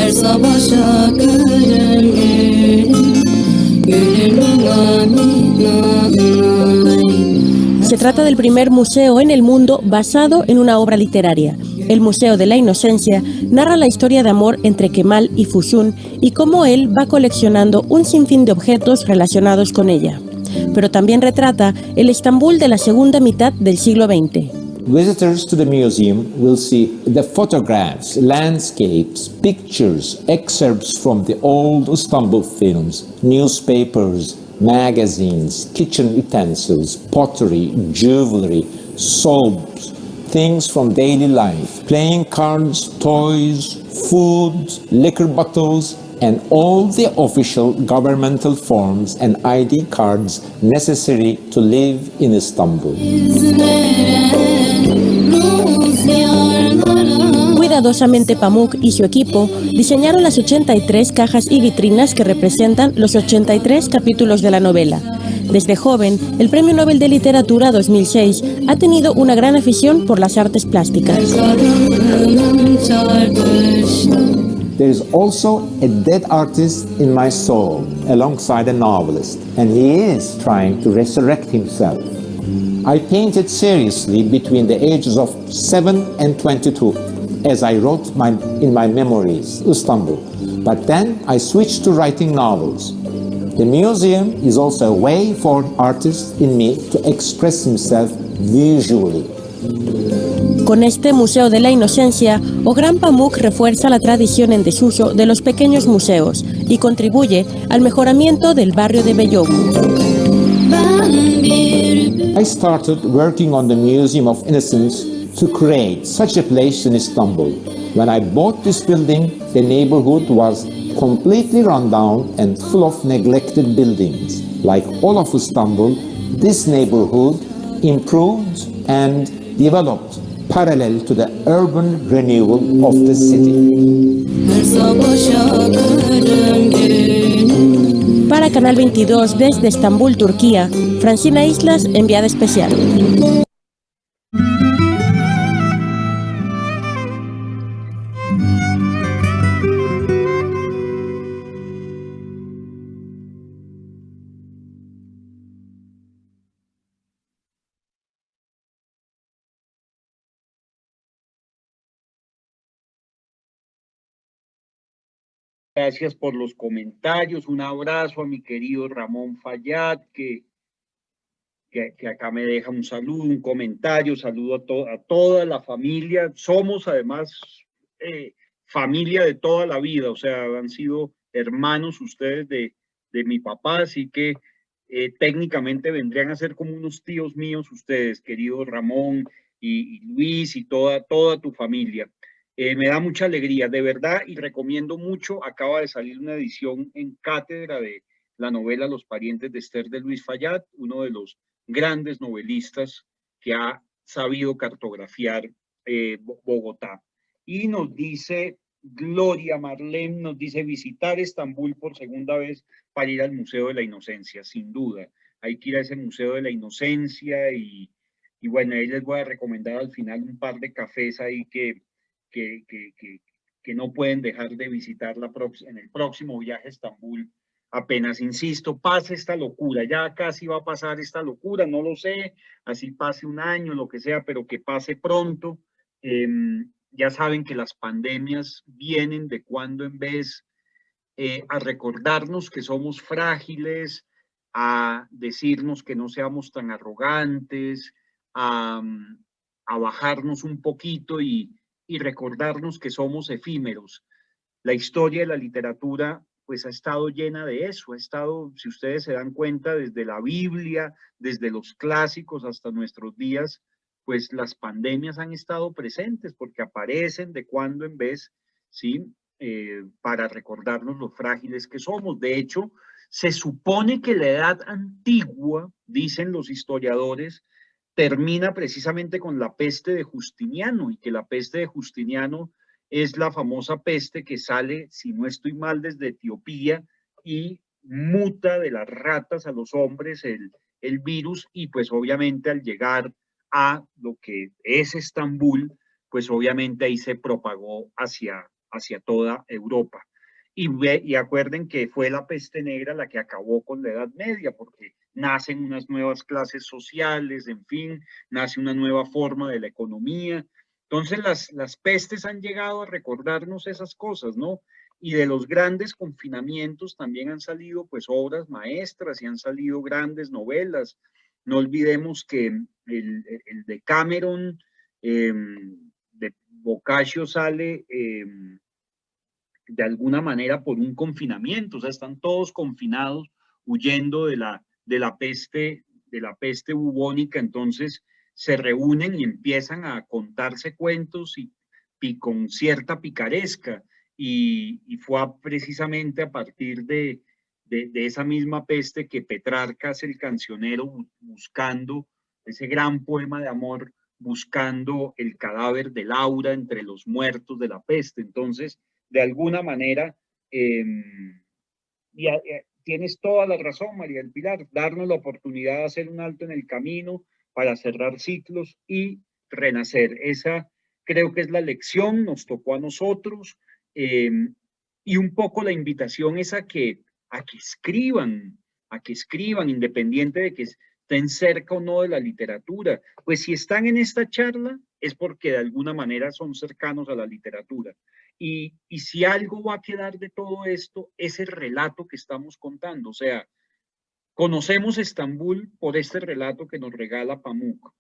Se trata del primer museo en el mundo basado en una obra literaria. El Museo de la Inocencia narra la historia de amor entre Kemal y Füsun y cómo él va coleccionando un sinfín de objetos relacionados con ella. Pero también retrata el Estambul de la segunda mitad del siglo XX. Visitors to the museum will see the photographs, landscapes, pictures, excerpts from the old Istanbul films, newspapers, magazines, kitchen utensils, pottery, jewelry, soaps, things from daily life, playing cards, toys, food, liquor bottles, and all the official governmental forms and ID cards necessary to live in Istanbul. Cuidadosamente Pamuk y su equipo diseñaron las 83 cajas y vitrinas que representan los 83 capítulos de la novela. Desde joven, el Premio Nobel de Literatura 2006 ha tenido una gran afición por las artes plásticas. There is also a dead artist in my soul, alongside a novelist, and he is trying to resurrect himself. I painted seriously between the ages of 7 and 22, as I wrote in my memories, Istanbul. But then I switched to writing novels. The museum is also a way for an artist in me to express himself visually. Con este Museo de la Inocencia, Orhan Pamuk refuerza la tradición en desuso de los pequeños museos y contribuye al mejoramiento del barrio de Beyoğlu. I started working on the Museum of Innocence to create such a place in Istanbul. When I bought this building, the neighborhood was completely run down and full of neglected buildings. Like all of Istanbul, this neighborhood improved and developed parallel to the urban renewal of the city. Para Canal 22 desde Estambul, Turquía, Francina Islas, enviada especial. Gracias por los comentarios. Un abrazo a mi querido Ramón Fayad, que acá me deja un saludo, un comentario. Saludo a toda la familia. Somos además familia de toda la vida, o sea, han sido hermanos ustedes de mi papá, así que técnicamente vendrían a ser como unos tíos míos ustedes, querido Ramón y Luis y toda tu familia. Me da mucha alegría, de verdad, y recomiendo mucho. Acaba de salir una edición en cátedra de la novela Los parientes de Esther de Luis Fayad, uno de los grandes novelistas que ha sabido cartografiar Bogotá. Y nos dice Gloria Marlene, nos dice visitar Estambul por segunda vez para ir al Museo de la Inocencia, sin duda. Hay que ir a ese Museo de la Inocencia y bueno, ahí les voy a recomendar al final un par de cafés ahí que, que, que, que no pueden dejar de visitar en el próximo viaje a Estambul. Apenas, insisto, pase esta locura, ya casi va a pasar esta locura, no lo sé, así pase un año, lo que sea, pero que pase pronto. Ya saben que las pandemias vienen de cuando en vez a recordarnos que somos frágiles, a decirnos que no seamos tan arrogantes, a, a bajarnos un poquito y recordarnos que somos efímeros. La historia de la literatura pues ha estado llena de eso, ha estado, si ustedes se dan cuenta, desde la Biblia, desde los clásicos hasta nuestros días, pues las pandemias han estado presentes porque aparecen de cuando en vez, ¿sí? Para recordarnos lo frágiles que somos. De hecho, se supone que la edad antigua, dicen los historiadores, termina precisamente con la peste de Justiniano y que la peste de Justiniano es la famosa peste que sale, si no estoy mal, desde Etiopía y muta de las ratas a los hombres el virus y pues obviamente al llegar a lo que es Estambul, pues obviamente ahí se propagó hacia toda Europa. Y acuerden que fue la peste negra la que acabó con la Edad Media, porque nacen unas nuevas clases sociales, en fin, nace una nueva forma de la economía. Entonces las pestes han llegado a recordarnos esas cosas, ¿no? Y de los grandes confinamientos también han salido pues obras maestras y han salido grandes novelas. No olvidemos que el de Cameron, de Boccaccio sale de alguna manera por un confinamiento, o sea, están todos confinados huyendo de la peste bubónica, entonces se reúnen y empiezan a contarse cuentos y con cierta picaresca, y fue precisamente a partir de esa misma peste que Petrarca es el cancionero buscando ese gran poema de amor, buscando el cadáver de Laura entre los muertos de la peste. Entonces, de alguna manera, tienes toda la razón, María del Pilar, darnos la oportunidad de hacer un alto en el camino para cerrar ciclos y renacer. Esa creo que es la lección, nos tocó a nosotros, y un poco la invitación es a que escriban, independiente de que estén cerca o no de la literatura. Pues si están en esta charla es porque de alguna manera son cercanos a la literatura. Y si algo va a quedar de todo esto, es el relato que estamos contando. O sea, conocemos Estambul por este relato que nos regala Pamuk.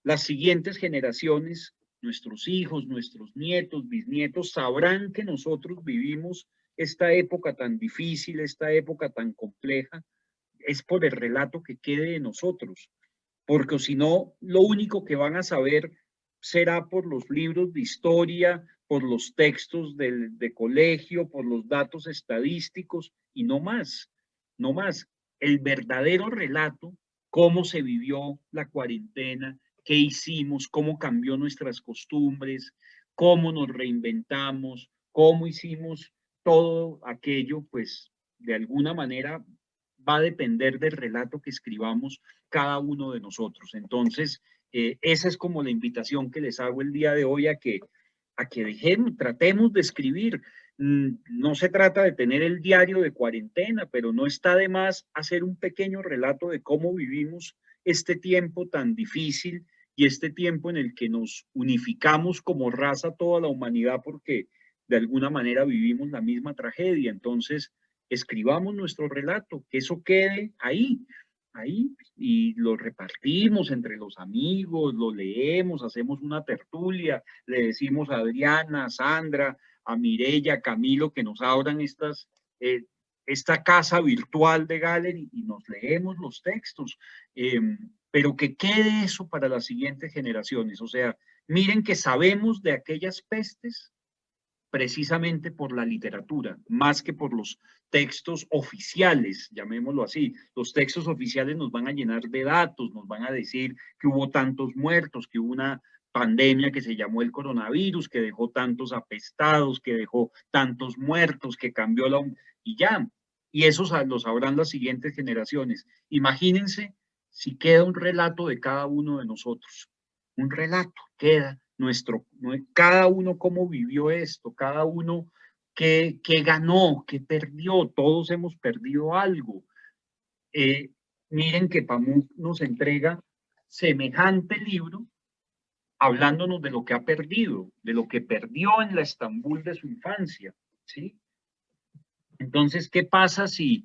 Las siguientes generaciones, nuestros hijos, nuestros nietos, bisnietos, sabrán que nosotros vivimos esta época tan difícil, esta época tan compleja, es por el relato que quede de nosotros. Porque si no, lo único que van a saber será por los libros de historia, por los textos de colegio, por los datos estadísticos y no más, no más. El verdadero relato, cómo se vivió la cuarentena, qué hicimos, cómo cambió nuestras costumbres, cómo nos reinventamos, cómo hicimos todo aquello, pues de alguna manera va a depender del relato que escribamos cada uno de nosotros. Entonces, esa es como la invitación que les hago el día de hoy a que dejemos, tratemos de escribir. No se trata de tener el diario de cuarentena, pero no está de más hacer un pequeño relato de cómo vivimos este tiempo tan difícil y este tiempo en el que nos unificamos como raza toda la humanidad porque de alguna manera vivimos la misma tragedia. Entonces, escribamos nuestro relato, que eso quede ahí, y lo repartimos entre los amigos, lo leemos, hacemos una tertulia, le decimos a Adriana, a Sandra, a Mireya, a Camilo, que nos abran esta casa virtual de Gallery y nos leemos los textos, pero que quede eso para las siguientes generaciones. O sea, miren que sabemos de aquellas pestes precisamente por la literatura, más que por los textos oficiales, llamémoslo así. Los textos oficiales nos van a llenar de datos, nos van a decir que hubo tantos muertos, que hubo una pandemia que se llamó el coronavirus, que dejó tantos apestados, que dejó tantos muertos, que cambió y ya. Y eso lo sabrán las siguientes generaciones. Imagínense si queda un relato de cada uno de nosotros. Un relato queda cada uno cómo vivió esto, cada uno qué ganó, qué perdió, todos hemos perdido algo. Miren que Pamuk nos entrega semejante libro hablándonos de lo que ha perdido, de lo que perdió en la Estambul de su infancia, ¿sí? Entonces, ¿qué pasa si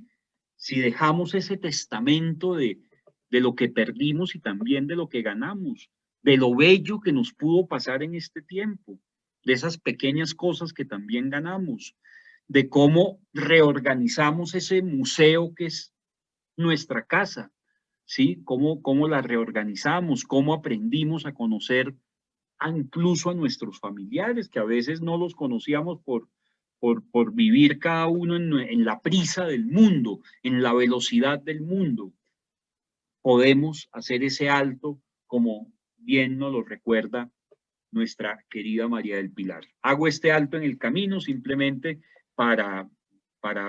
dejamos ese testamento de lo que perdimos y también de lo que ganamos, de lo bello que nos pudo pasar en este tiempo, de esas pequeñas cosas que también ganamos, de cómo reorganizamos ese museo que es nuestra casa, ¿sí? Cómo la reorganizamos, cómo aprendimos a conocer incluso a nuestros familiares, que a veces no los conocíamos por vivir cada uno en la prisa del mundo, en la velocidad del mundo. Podemos hacer ese alto como bien nos lo recuerda nuestra querida María del Pilar. Hago este alto en el camino simplemente para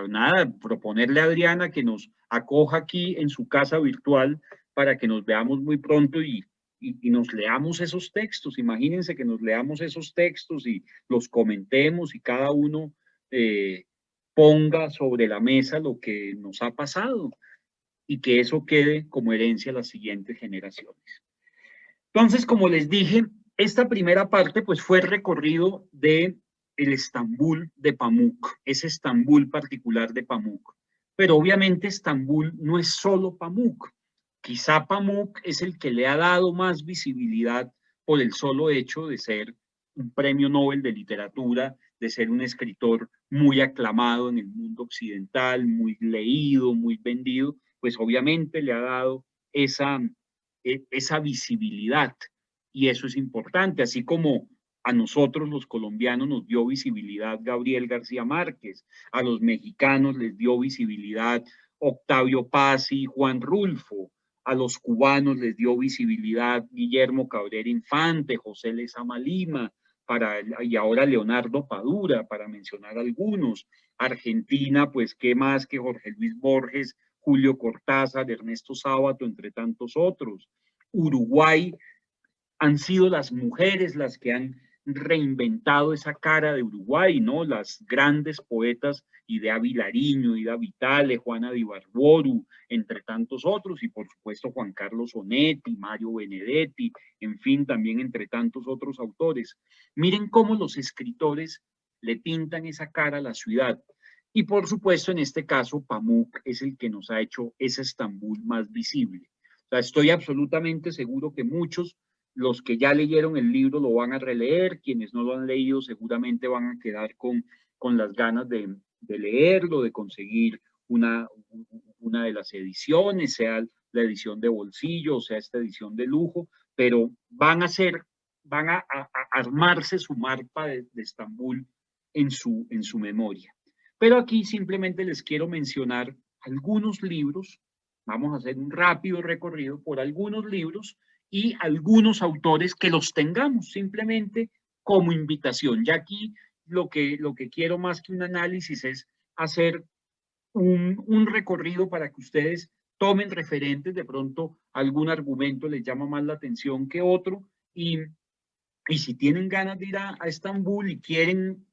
nada, proponerle a Adriana que nos acoja aquí en su casa virtual para que nos veamos muy pronto y nos leamos esos textos. Imagínense que nos leamos esos textos y los comentemos y cada uno ponga sobre la mesa lo que nos ha pasado y que eso quede como herencia a las siguientes generaciones. Entonces, como les dije, esta primera parte pues fue el recorrido de el Estambul de Pamuk, ese Estambul particular de Pamuk. Pero obviamente Estambul no es solo Pamuk. Quizá Pamuk es el que le ha dado más visibilidad por el solo hecho de ser un premio Nobel de literatura, de ser un escritor muy aclamado en el mundo occidental, muy leído, muy vendido, pues obviamente le ha dado esa visibilidad y eso es importante, así como a nosotros los colombianos nos dio visibilidad Gabriel García Márquez, a los mexicanos les dio visibilidad Octavio Paz y Juan Rulfo, a los cubanos les dio visibilidad Guillermo Cabrera Infante, José Lezama Lima, y ahora Leonardo Padura, para mencionar algunos. Argentina, pues, ¿qué más que Jorge Luis Borges, Julio Cortázar, Ernesto Sábato, entre tantos otros? Uruguay, han sido las mujeres las que han reinventado esa cara de Uruguay, ¿no? Las grandes poetas Idea Vilariño, Ida Vitale, Juana de Ibarboru, entre tantos otros, y por supuesto Juan Carlos Onetti, Mario Benedetti, en fin, también entre tantos otros autores. Miren cómo los escritores le pintan esa cara a la ciudad. Y por supuesto, en este caso, Pamuk es el que nos ha hecho ese Estambul más visible. O sea, estoy absolutamente seguro que muchos, los que ya leyeron el libro, lo van a releer, quienes no lo han leído seguramente van a quedar con las ganas de leerlo, de conseguir una de las ediciones, sea la edición de bolsillo, o sea esta edición de lujo, pero van a armarse su mapa de Estambul en su memoria. Pero aquí simplemente les quiero mencionar algunos libros, vamos a hacer un rápido recorrido por algunos libros y algunos autores que los tengamos simplemente como invitación. Ya aquí lo que quiero más que un análisis es hacer un recorrido para que ustedes tomen referentes, de pronto algún argumento les llama más la atención que otro y si tienen ganas de ir a Estambul y quieren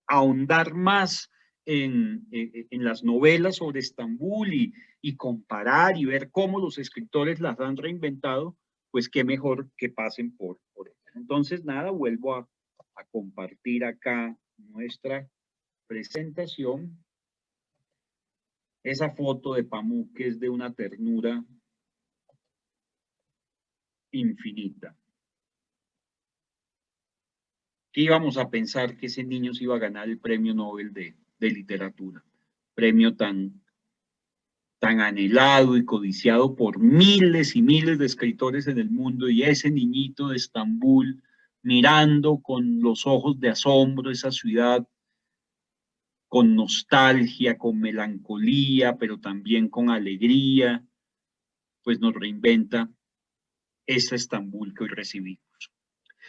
ahondar más en las novelas sobre Estambul y comparar y ver cómo los escritores las han reinventado, pues qué mejor que pasen por eso. Entonces, nada, vuelvo a compartir acá nuestra presentación. Esa foto de Pamuk que es de una ternura infinita. ¿Qué íbamos a pensar que ese niño se iba a ganar el premio Nobel de literatura? Premio tan anhelado y codiciado por miles y miles de escritores en el mundo, y ese niñito de Estambul mirando con los ojos de asombro esa ciudad, con nostalgia, con melancolía, pero también con alegría, pues nos reinventa esa Estambul que hoy recibimos.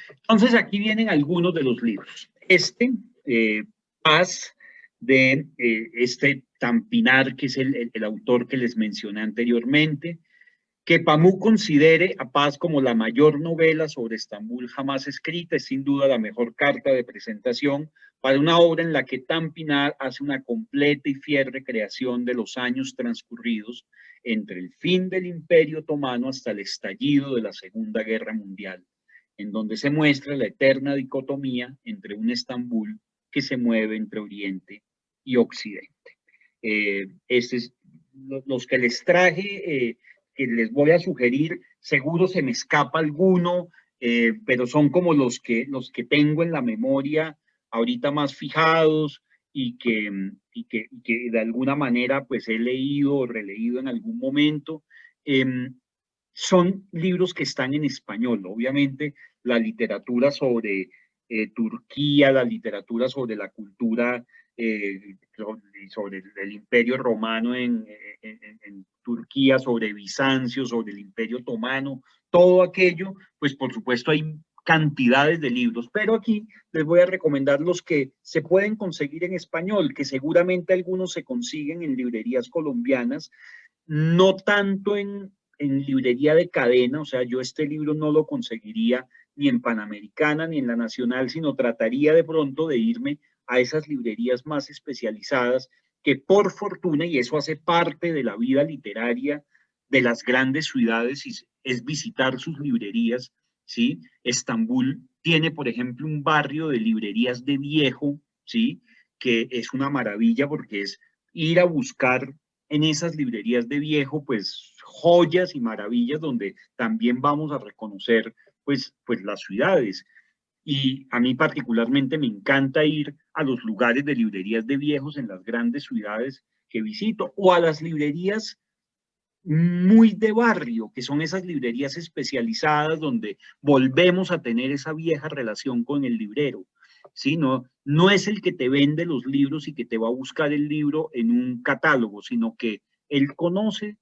Entonces aquí vienen algunos de los libros. Paz, de este Tanpiner, que es el autor que les mencioné anteriormente, que Pamuk considere a Paz como la mayor novela sobre Estambul jamás escrita, es sin duda la mejor carta de presentación para una obra en la que Tanpiner hace una completa y fiel recreación de los años transcurridos entre el fin del Imperio Otomano hasta el estallido de la Segunda Guerra Mundial, en donde se muestra la eterna dicotomía entre un Estambul que se mueve entre Oriente y Occidente. Los que les traje, que les voy a sugerir, seguro se me escapa alguno, pero son como los que tengo en la memoria ahorita más fijados y que de alguna manera pues he leído o releído en algún momento. Son libros que están en español. Obviamente la literatura sobre Turquía, la literatura sobre la cultura, sobre el Imperio Romano en Turquía, sobre Bizancio, sobre el Imperio Otomano, todo aquello, pues por supuesto hay cantidades de libros, pero aquí les voy a recomendar los que se pueden conseguir en español, que seguramente algunos se consiguen en librerías colombianas, no tanto en librería de cadena. O sea, yo este libro no lo conseguiría ni en Panamericana ni en la Nacional, sino trataría de pronto de irme a esas librerías más especializadas que por fortuna, y eso hace parte de la vida literaria de las grandes ciudades, es visitar sus librerías, ¿sí? Estambul tiene, por ejemplo, un barrio de librerías de viejo, ¿sí? Que es una maravilla porque es ir a buscar en esas librerías de viejo, pues joyas y maravillas donde también vamos a reconocer pues las ciudades. Y a mí particularmente me encanta ir a los lugares de librerías de viejos en las grandes ciudades que visito, o a las librerías muy de barrio, que son esas librerías especializadas donde volvemos a tener esa vieja relación con el librero. ¿Sí? No es el que te vende los libros y que te va a buscar el libro en un catálogo, sino que él conoce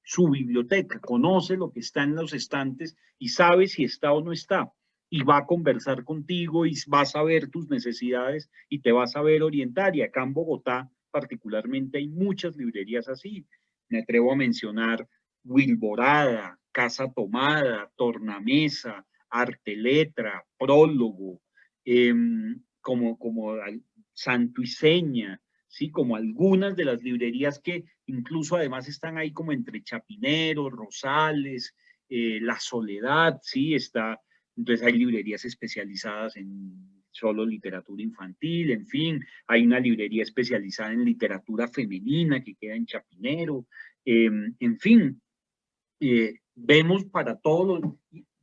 su biblioteca, conoce lo que está en los estantes y sabe si está o no está. Y va a conversar contigo y va a saber tus necesidades y te va a saber orientar. Y acá en Bogotá particularmente hay muchas librerías así. Me atrevo a mencionar Wilborada, Casa Tomada, Tornamesa, Arteletra, Prólogo, como Santo y Seña, ¿sí? Como algunas de las librerías que incluso además están ahí como entre Chapinero, Rosales, La Soledad, ¿sí? Entonces hay librerías especializadas en solo literatura infantil, en fin, hay una librería especializada en literatura femenina que queda en Chapinero, en fin, vemos para todos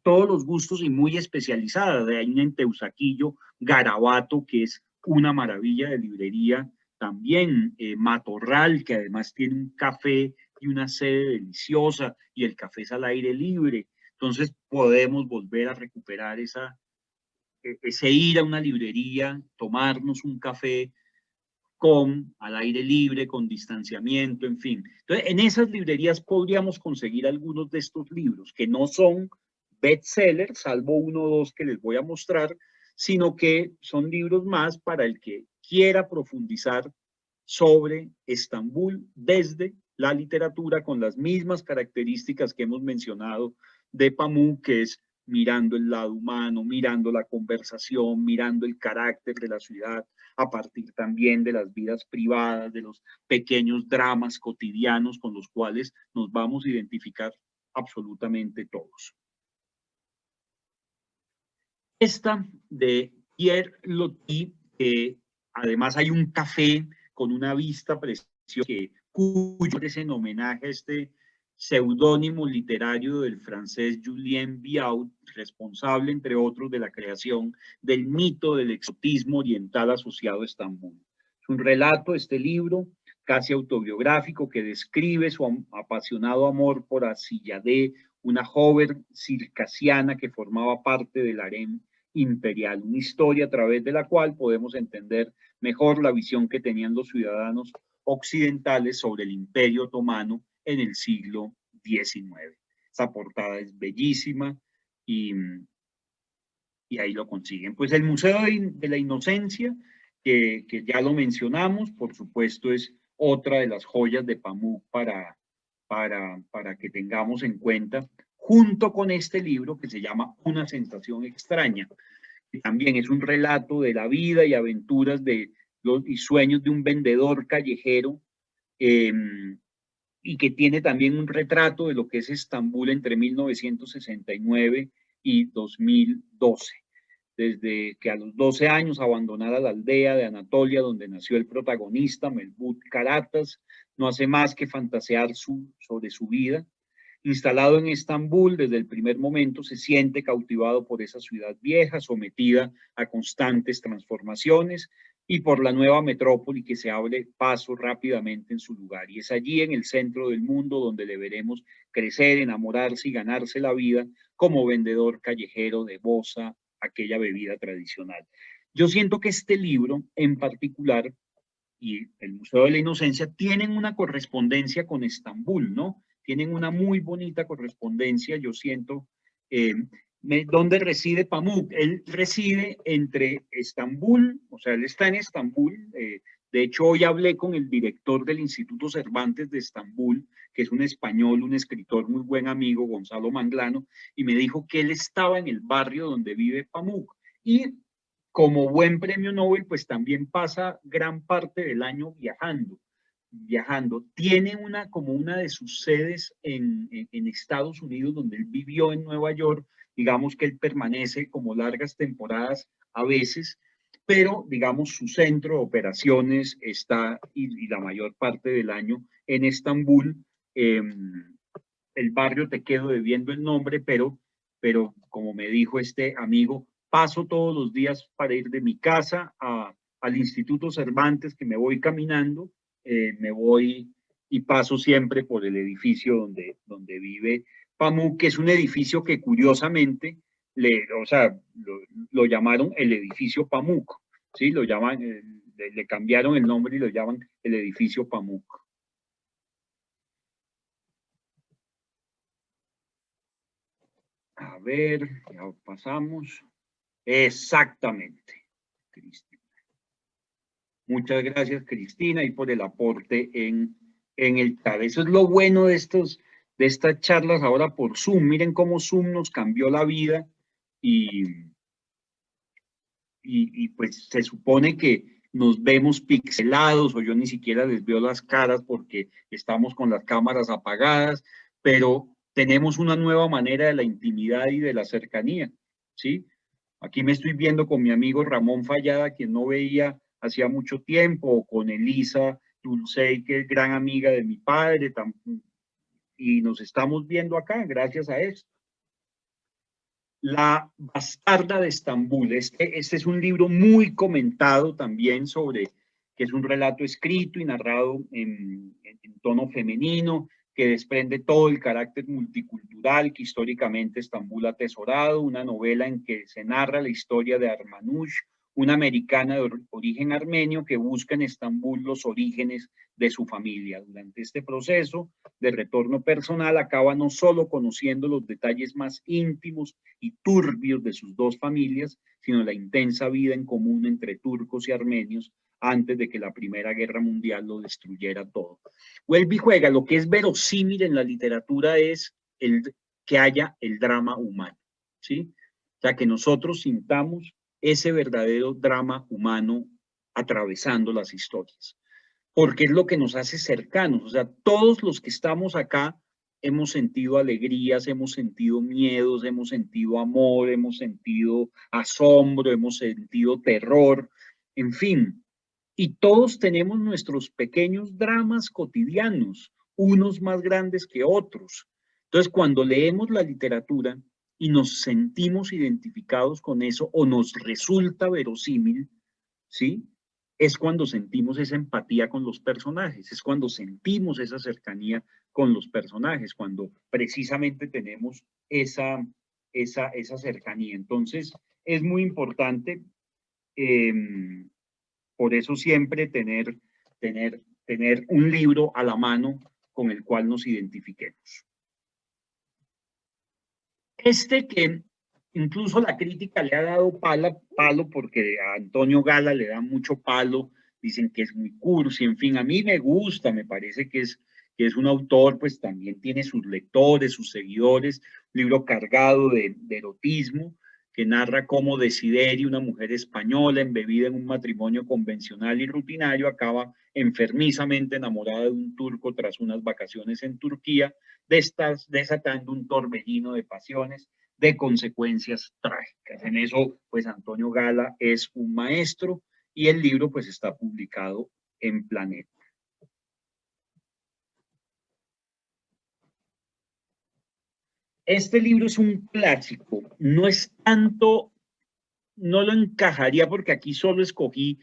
los gustos y muy especializadas. Hay una en Teusaquillo, Garabato, que es una maravilla de librería, también Matorral, que además tiene un café y una sede deliciosa, y el café es al aire libre. Entonces podemos volver a recuperar ese ir a una librería, tomarnos un café al aire libre, con distanciamiento, en fin. Entonces, en esas librerías podríamos conseguir algunos de estos libros, que no son bestsellers, salvo uno o dos que les voy a mostrar, sino que son libros más para el que quiera profundizar sobre Estambul desde la literatura, con las mismas características que hemos mencionado de Pamuk, que es mirando el lado humano, mirando la conversación, mirando el carácter de la ciudad, a partir también de las vidas privadas, de los pequeños dramas cotidianos con los cuales nos vamos a identificar absolutamente todos. Esta de Pierre Loti, además hay un café con una vista preciosa cuyo es en homenaje a este seudónimo literario del francés Julien Viaud, responsable, entre otros, de la creación del mito del exotismo oriental asociado a Estambul. Es un relato, este libro, casi autobiográfico, que describe su apasionado amor por Asiyadeh, una joven circasiana que formaba parte del harem imperial, una historia a través de la cual podemos entender mejor la visión que tenían los ciudadanos occidentales sobre el Imperio Otomano en el siglo XIX. Esa portada es bellísima y ahí lo consiguen. Pues el Museo de la Inocencia, que ya lo mencionamos, por supuesto es otra de las joyas de Pamuk para que tengamos en cuenta, junto con este libro que se llama Una sensación extraña, que también es un relato de la vida y aventuras y sueños de un vendedor callejero, y que tiene también un retrato de lo que es Estambul entre 1969 y 2012. Desde que a los 12 años abandonara la aldea de Anatolia donde nació el protagonista, Mevlut Karatas, no hace más que fantasear sobre su vida. Instalado en Estambul, desde el primer momento se siente cautivado por esa ciudad vieja, sometida a constantes transformaciones, y por la nueva metrópoli que se abre paso rápidamente en su lugar. Y es allí, en el centro del mundo, donde le veremos crecer, enamorarse y ganarse la vida como vendedor callejero de boza, aquella bebida tradicional. Yo siento que este libro en particular y el Museo de la Inocencia tienen una correspondencia con Estambul, ¿no? Tienen una muy bonita correspondencia, yo siento. ¿Dónde reside Pamuk? Él reside entre Estambul, o sea, él está en Estambul. De hecho, hoy hablé con el director del Instituto Cervantes de Estambul, que es un español, un escritor muy buen amigo, Gonzalo Manglano, y me dijo que él estaba en el barrio donde vive Pamuk. Y como buen premio Nobel, pues también pasa gran parte del año viajando. Tiene como una de sus sedes en Estados Unidos, donde él vivió en Nueva York. Digamos que él permanece como largas temporadas a veces, pero digamos su centro de operaciones está y la mayor parte del año en Estambul. El barrio te quedo debiendo el nombre, pero como me dijo este amigo, paso todos los días para ir de mi casa al Instituto Cervantes, que me voy caminando, me voy y paso siempre por el edificio donde vive Pamuk, que es un edificio que curiosamente, o sea, lo llamaron el edificio Pamuk, ¿sí? Lo llaman, le cambiaron el nombre y lo llaman el edificio Pamuk. A ver, ya pasamos. Exactamente, Cristina. Muchas gracias, Cristina, y por el aporte en el chat. Eso es lo bueno de estas charlas ahora por Zoom. Miren cómo Zoom nos cambió la vida y pues se supone que nos vemos pixelados, o yo ni siquiera les veo las caras porque estamos con las cámaras apagadas, pero tenemos una nueva manera de la intimidad y de la cercanía, ¿sí? Aquí me estoy viendo con mi amigo Ramón Fallada, quien no veía hacía mucho tiempo, o con Elisa Dulcey, que es gran amiga de mi padre, y nos estamos viendo acá gracias a esto. La bastarda de Estambul. Este es un libro muy comentado también que es un relato escrito y narrado en tono femenino, que desprende todo el carácter multicultural que históricamente Estambul ha atesorado, una novela en que se narra la historia de Armanush, una americana de origen armenio que busca en Estambul los orígenes de su familia. Durante este proceso de retorno personal acaba no solo conociendo los detalles más íntimos y turbios de sus dos familias, sino la intensa vida en común entre turcos y armenios antes de que la Primera Guerra Mundial lo destruyera todo. Huelva y juega, lo que es verosímil en la literatura es que haya el drama humano, ¿sí? O sea, que nosotros sintamos ese verdadero drama humano atravesando las historias, porque es lo que nos hace cercanos. O sea, todos los que estamos acá hemos sentido alegrías, hemos sentido miedos, hemos sentido amor, hemos sentido asombro, hemos sentido terror, en fin. Y todos tenemos nuestros pequeños dramas cotidianos, unos más grandes que otros. Entonces, cuando leemos la literatura y nos sentimos identificados con eso o nos resulta verosímil, ¿sí? Es cuando sentimos esa empatía con los personajes, es cuando sentimos esa cercanía con los personajes, cuando precisamente tenemos esa cercanía. Entonces, es muy importante, eh, por eso siempre tener un libro a la mano con el cual nos identifiquemos. Este que incluso la crítica le ha dado palo porque a Antonio Gala le da mucho palo, dicen que es muy cursi, en fin, a mí me gusta, me parece que es un autor, pues también tiene sus lectores, sus seguidores, un libro cargado de erotismo, que narra cómo Desideri, una mujer española embebida en un matrimonio convencional y rutinario, acaba enfermizamente enamorada de un turco tras unas vacaciones en Turquía, desatando un torbellino de pasiones, de consecuencias trágicas. En eso, pues Antonio Gala es un maestro y el libro pues está publicado en Planeta. Este libro es un clásico, no es tanto, no lo encajaría porque aquí solo escogí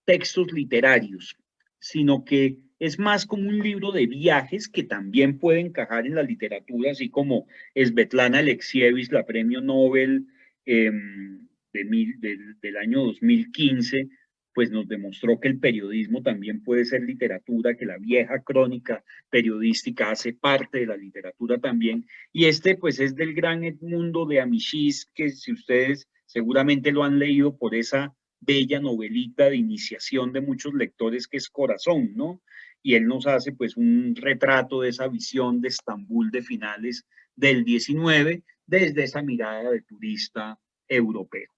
textos literarios, sino que es más como un libro de viajes que también puede encajar en la literatura, así como Svetlana Alexievich, la premio Nobel del año 2015, pues nos demostró que el periodismo también puede ser literatura, que la vieja crónica periodística hace parte de la literatura también. Y este pues es del gran Edmundo de Amichis, que si ustedes seguramente lo han leído por esa bella novelita de iniciación de muchos lectores que es Corazón, ¿no? Y él nos hace pues un retrato de esa visión de Estambul de finales del 19 desde esa mirada de turista europeo.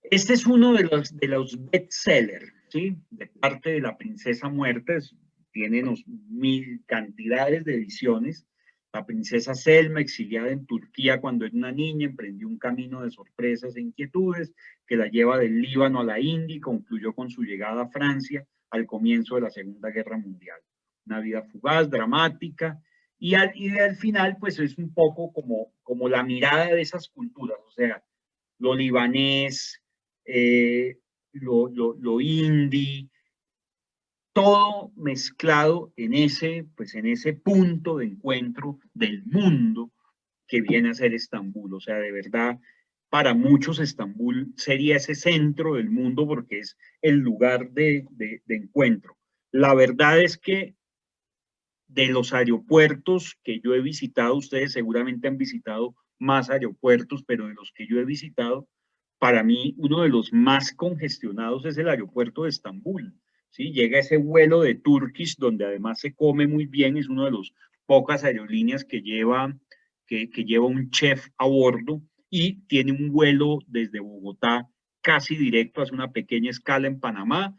Este es uno de los bestsellers, ¿sí? De parte de La Princesa Muerta, tiene mil cantidades de ediciones. La princesa Selma, exiliada en Turquía cuando era una niña, emprendió un camino de sorpresas e inquietudes que la lleva del Líbano a la India y concluyó con su llegada a Francia al comienzo de la Segunda Guerra Mundial. Una vida fugaz, dramática, y al final, pues es un poco como la mirada de esas culturas, o sea, lo libanés, lo indie, todo mezclado pues en ese punto de encuentro del mundo que viene a ser Estambul. O sea, de verdad, para muchos Estambul sería ese centro del mundo porque es el lugar de encuentro. La verdad es que de los aeropuertos que yo he visitado, ustedes seguramente han visitado más aeropuertos, pero de los que yo he visitado, para mí uno de los más congestionados es el aeropuerto de Estambul. ¿Sí? Llega ese vuelo de Turkish, donde además se come muy bien, es una de las pocas aerolíneas que lleva un chef a bordo y tiene un vuelo desde Bogotá casi directo, hace una pequeña escala en Panamá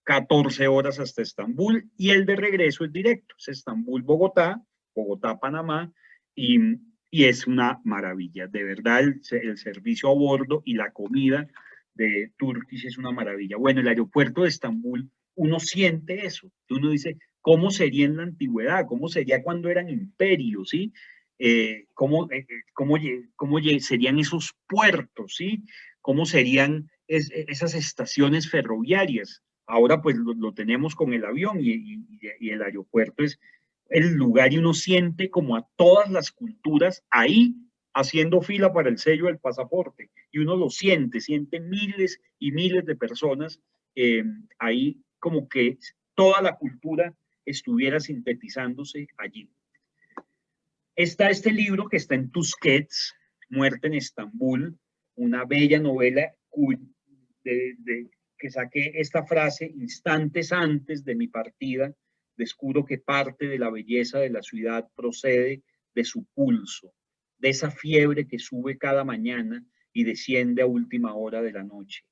14 horas hasta Estambul y el de regreso es directo, es Estambul-Bogotá, Bogotá-Panamá y es una maravilla, de verdad el servicio a bordo y la comida de Turkish es una maravilla. Bueno, el aeropuerto de Estambul, uno siente eso, uno dice, ¿cómo sería en la antigüedad? ¿Cómo sería cuando eran imperios? ¿Sí? ¿Cómo serían esos puertos? ¿Sí? ¿Cómo serían esas estaciones ferroviarias? Ahora pues lo tenemos con el avión y el aeropuerto es el lugar y uno siente como a todas las culturas ahí haciendo fila para el sello del pasaporte y uno lo siente miles y miles de personas ahí como que toda la cultura estuviera sintetizándose allí. Está este libro que está en Tusquets, Muerte en Estambul, una bella novela que saqué esta frase instantes antes de mi partida, descubro que parte de la belleza de la ciudad procede de su pulso, de esa fiebre que sube cada mañana y desciende a última hora de la noche.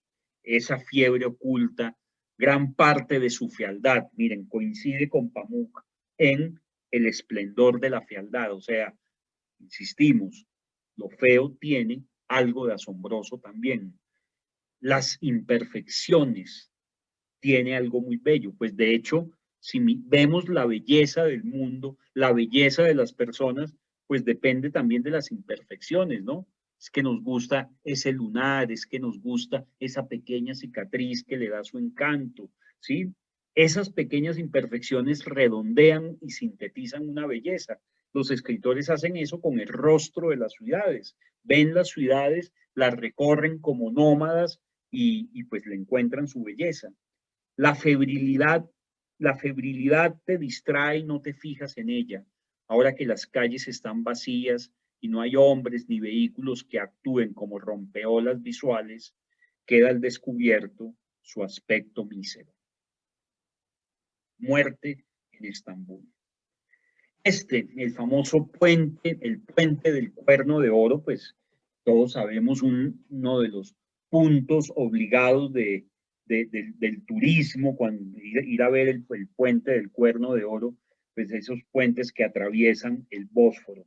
Esa fiebre oculta gran parte de su fealdad. Miren, coincide con Pamuk en el esplendor de la fealdad, o sea, insistimos, lo feo tiene algo de asombroso también. las imperfecciones tiene algo muy bello. Pues de hecho, si vemos la belleza del mundo, la belleza de las personas, pues depende también de las imperfecciones, ¿no? Es que nos gusta ese lunar, es que nos gusta esa pequeña cicatriz que le da su encanto, ¿sí? Esas pequeñas imperfecciones redondean y sintetizan una belleza. Los escritores hacen eso con el rostro de las ciudades. Ven las ciudades, las recorren como nómadas y pues le encuentran su belleza. La febrilidad, la febrilidad te distrae y no te fijas en ella. Ahora que las calles están vacías y no hay hombres ni vehículos que actúen como rompeolas visuales, queda al descubierto su aspecto mísero. Muerte en Estambul. El famoso puente, el puente del Cuerno de Oro, pues todos sabemos uno de los puntos obligados del turismo, cuando ir a ver el puente del Cuerno de Oro, pues esos puentes que atraviesan el Bósforo.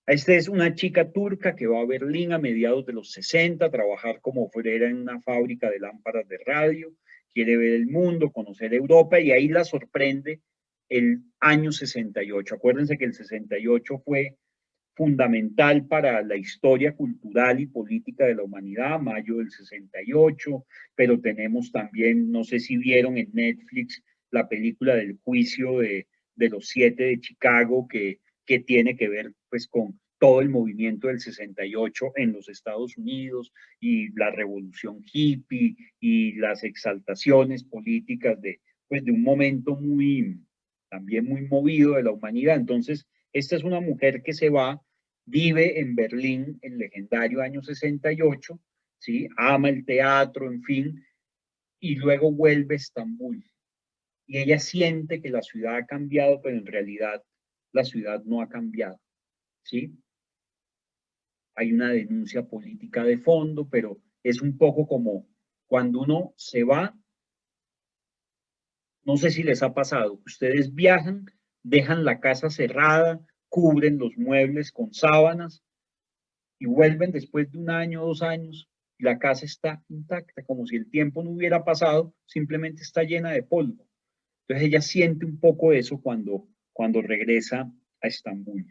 Esta es una chica turca que va a Berlín a mediados de los 60 a trabajar como obrera en una fábrica de lámparas de radio, quiere ver el mundo, conocer Europa y ahí la sorprende el año 68. Acuérdense que el 68 fue fundamental para la historia cultural y política de la humanidad, mayo del 68, pero tenemos también, no sé si vieron en Netflix, la película del juicio de los 7 de Chicago, que tiene que ver pues con todo el movimiento del 68 en los Estados Unidos y la revolución hippie y las exaltaciones políticas pues de un momento también muy movido de la humanidad. Entonces, esta es una mujer que se va, vive en Berlín, el legendario año 68, ¿sí? Ama el teatro, en fin, y luego vuelve a Estambul. Y ella siente que la ciudad ha cambiado, pero en realidad la ciudad no ha cambiado, ¿sí? Hay una denuncia política de fondo, pero es un poco como cuando uno se va, no sé si les ha pasado, ustedes viajan, dejan la casa cerrada, cubren los muebles con sábanas y vuelven después de un año, 2 años, y la casa está intacta, como si el tiempo no hubiera pasado, simplemente está llena de polvo. Entonces ella siente un poco eso cuando regresa a Estambul.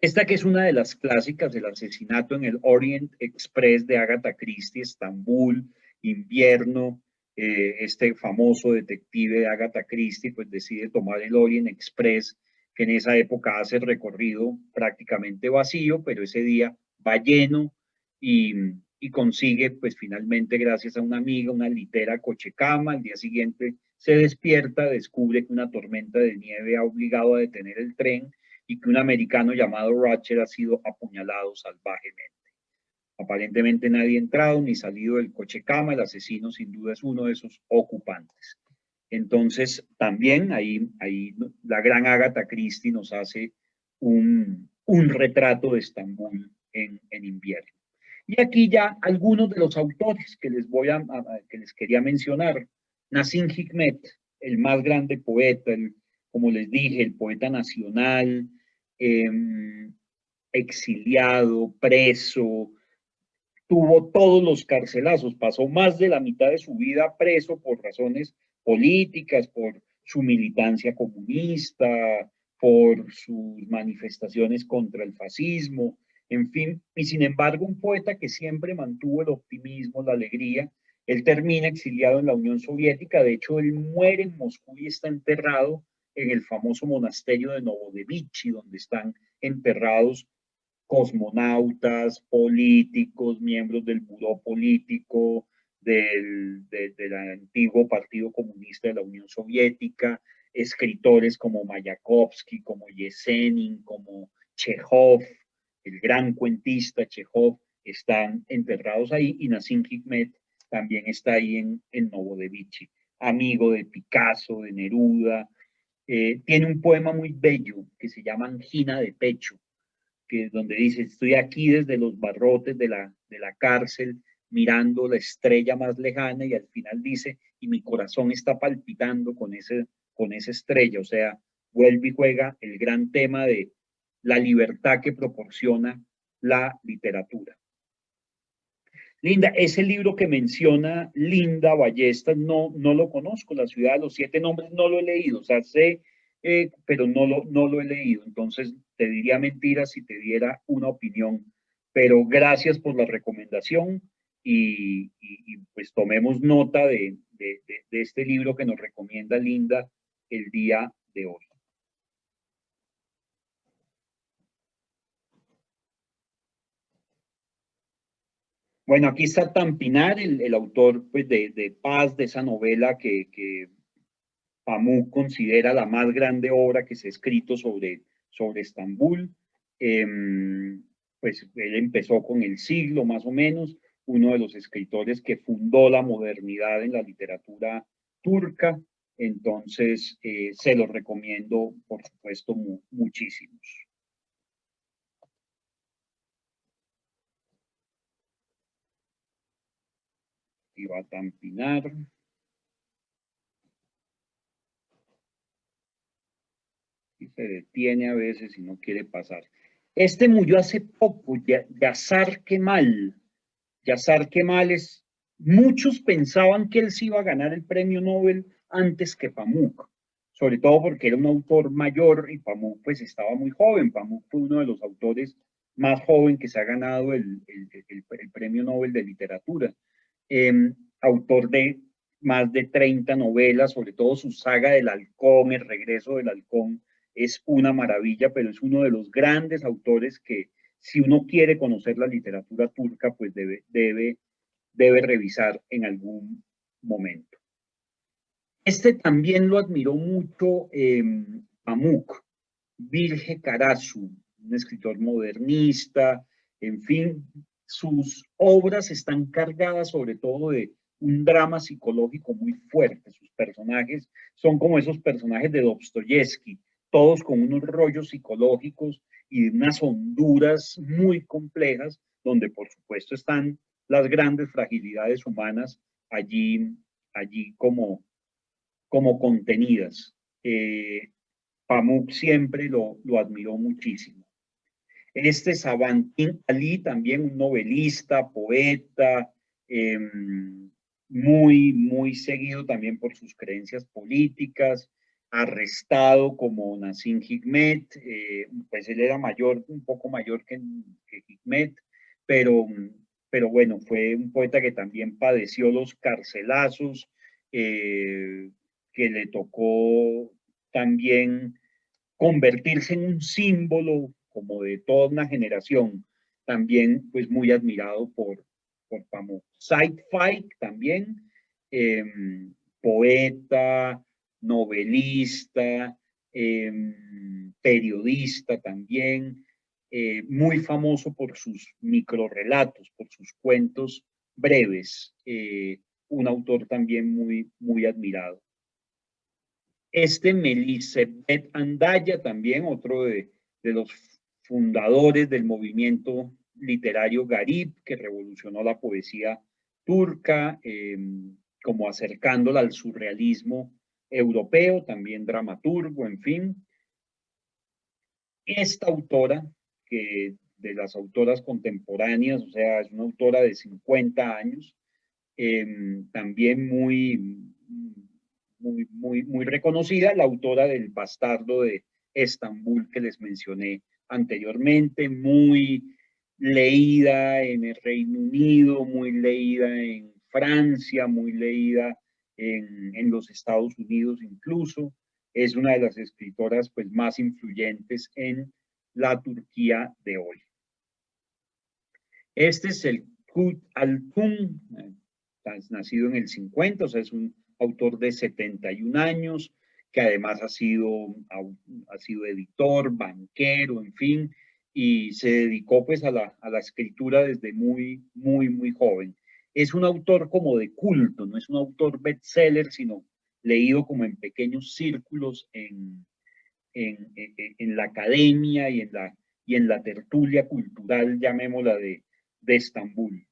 Esta que es una de las clásicas, del asesinato en el Orient Express de Agatha Christie, Estambul, invierno, este famoso detective de Agatha Christie pues decide tomar el Orient Express, que en esa época hace el recorrido prácticamente vacío, pero ese día va lleno y consigue pues finalmente gracias a una amiga una litera cochecama. Al día siguiente se despierta, descubre que una tormenta de nieve ha obligado a detener el tren y que un americano llamado Ratcher ha sido apuñalado salvajemente. Aparentemente nadie ha entrado ni salido del coche cama, el asesino sin duda es uno de esos ocupantes. Entonces también ahí la gran Agatha Christie nos hace un retrato de Estambul en invierno. Y aquí ya algunos de los autores que que les quería mencionar. Nassim Hikmet, el más grande poeta, como les dije, el poeta nacional, exiliado, preso, tuvo todos los carcelazos, pasó más de la mitad de su vida preso por razones políticas, por su militancia comunista, por sus manifestaciones contra el fascismo, en fin, y sin embargo un poeta que siempre mantuvo el optimismo, la alegría. Él termina exiliado en la Unión Soviética, de hecho él muere en Moscú y está enterrado en el famoso monasterio de Novodevichy, donde están enterrados cosmonautas, políticos, miembros del buró político del antiguo Partido Comunista de la Unión Soviética, escritores como Mayakovsky, como Yesenin, como Chekhov, el gran cuentista Chekhov, están enterrados ahí, y Nassim Hikmet también está ahí en Novodevichy, amigo de Picasso, de Neruda. Tiene un poema muy bello que se llama Angina de Pecho, que es donde dice, estoy aquí desde los barrotes de la cárcel, mirando la estrella más lejana, y al final dice, y mi corazón está palpitando con esa estrella. O sea, vuelve y juega el gran tema de la libertad que proporciona la literatura. Linda, ese libro que menciona Linda Ballestas, no lo conozco, La ciudad de los siete nombres, no lo he leído, o sea, sé, pero no lo he leído, entonces te diría mentiras si te diera una opinión, pero gracias por la recomendación pues tomemos nota de este libro que nos recomienda Linda el día de hoy. Bueno, aquí está Tampinar, el autor pues, de Paz, de esa novela que Pamuk considera la más grande obra que se ha escrito sobre Estambul. Eh, pues él empezó con el siglo más o menos, uno de los escritores que fundó la modernidad en la literatura turca. Entonces, se lo recomiendo, por supuesto, muchísimos. Y va a Tampinar. Y se detiene a veces y no quiere pasar. Este murió hace poco, Yazar Kemal. Yazar Kemal es, muchos pensaban que él sí iba a ganar el premio Nobel antes que Pamuk, sobre todo porque era un autor mayor y Pamuk pues estaba muy joven. Pamuk fue uno de los autores más joven que se ha ganado el premio Nobel de literatura. Eh, Autor de más de 30 novelas, sobre todo su saga del Halcón, El regreso del Halcón, es una maravilla, pero es uno de los grandes autores que si uno quiere conocer la literatura turca, pues debe revisar en algún momento. Este también lo admiró mucho Pamuk, Bilge Karasu, un escritor modernista, en fin, sus obras están cargadas sobre todo de un drama psicológico muy fuerte. Sus personajes son como esos personajes de Dostoyevsky, todos con unos rollos psicológicos y unas honduras muy complejas, donde por supuesto están las grandes fragilidades humanas allí como contenidas. Pamuk siempre lo admiró muchísimo. Este Sabantin Ali, también un novelista, poeta, eh, muy seguido también por sus creencias políticas, arrestado como Nassim Hikmet, pues él era mayor, un poco mayor que Hikmet, pero, pero bueno, fue un poeta que también padeció los carcelazos, que le tocó también convertirse en un símbolo como de toda una generación, también pues muy admirado por Pamuk. Said Faik también, eh, poeta, novelista, eh, periodista también, muy famoso por sus microrelatos, por sus cuentos breves, un autor también muy admirado. Este Melisabeth Andaya, también otro de los fundadores del movimiento literario Garib, que revolucionó la poesía turca, como acercándola al surrealismo europeo, también dramaturgo, en fin. Esta autora, que de las autoras contemporáneas, o sea, es una autora de 50 años, también muy reconocida, la autora del Bastardo de Estambul que les mencioné anteriormente, muy leída en el Reino Unido, muy leída en Francia, muy leída en los Estados Unidos incluso. Es una de las escritoras pues, más influyentes en la Turquía de hoy. Este es el Kut Altun, nacido en el 50, o sea, es un autor de 71 años, que además ha sido editor, banquero, en fin, y se dedicó pues a la escritura desde muy joven. Es un autor como de culto, no es un autor bestseller, sino leído como en pequeños círculos en la academia y en la tertulia cultural, llamémosla, de Estambul.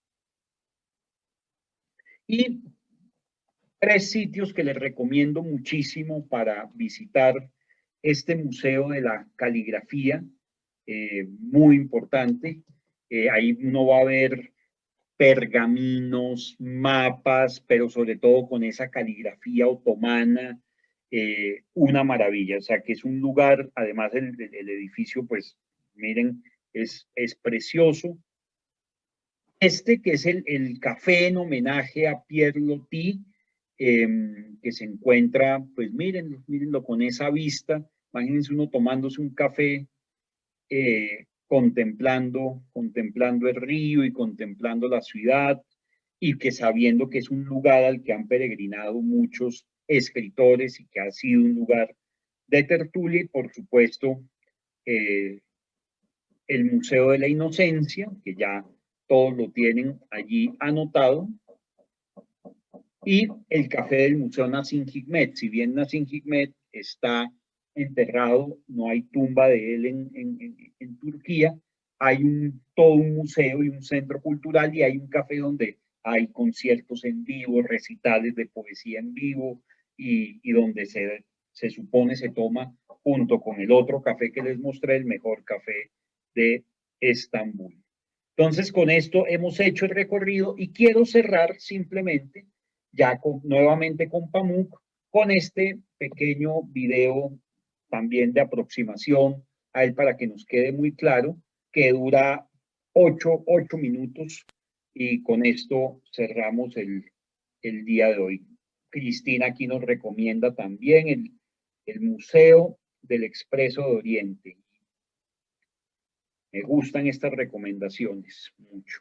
Y 3 sitios que les recomiendo muchísimo para visitar este Museo de la Caligrafía, muy importante. Ahí uno va a ver pergaminos, mapas, pero sobre todo con esa caligrafía otomana, una maravilla. O sea, que es un lugar, además el edificio, pues miren, es precioso. Este que es el café en homenaje a Pierre Loti, que se encuentra, pues mírenlo con esa vista. Imagínense uno tomándose un café, contemplando el río y contemplando la ciudad, y que sabiendo que es un lugar al que han peregrinado muchos escritores y que ha sido un lugar de tertulia. Y por supuesto el Museo de la Inocencia, que ya todos lo tienen allí anotado, y el café del Museo Nassim Hikmet. Si bien Nassim Hikmet está enterrado, no hay tumba de él en Turquía, hay todo un museo y un centro cultural, y hay un café donde hay conciertos en vivo, recitales de poesía en vivo, y donde se supone se toma, junto con el otro café que les mostré, el mejor café de Estambul. Entonces, con esto hemos hecho el recorrido, y quiero cerrar simplemente ya nuevamente con Pamuk, con este pequeño video también de aproximación a él, para que nos quede muy claro, que dura 8 minutos, y con esto cerramos el día de hoy. Cristina aquí nos recomienda también el Museo del Expreso de Oriente. Me gustan estas recomendaciones mucho.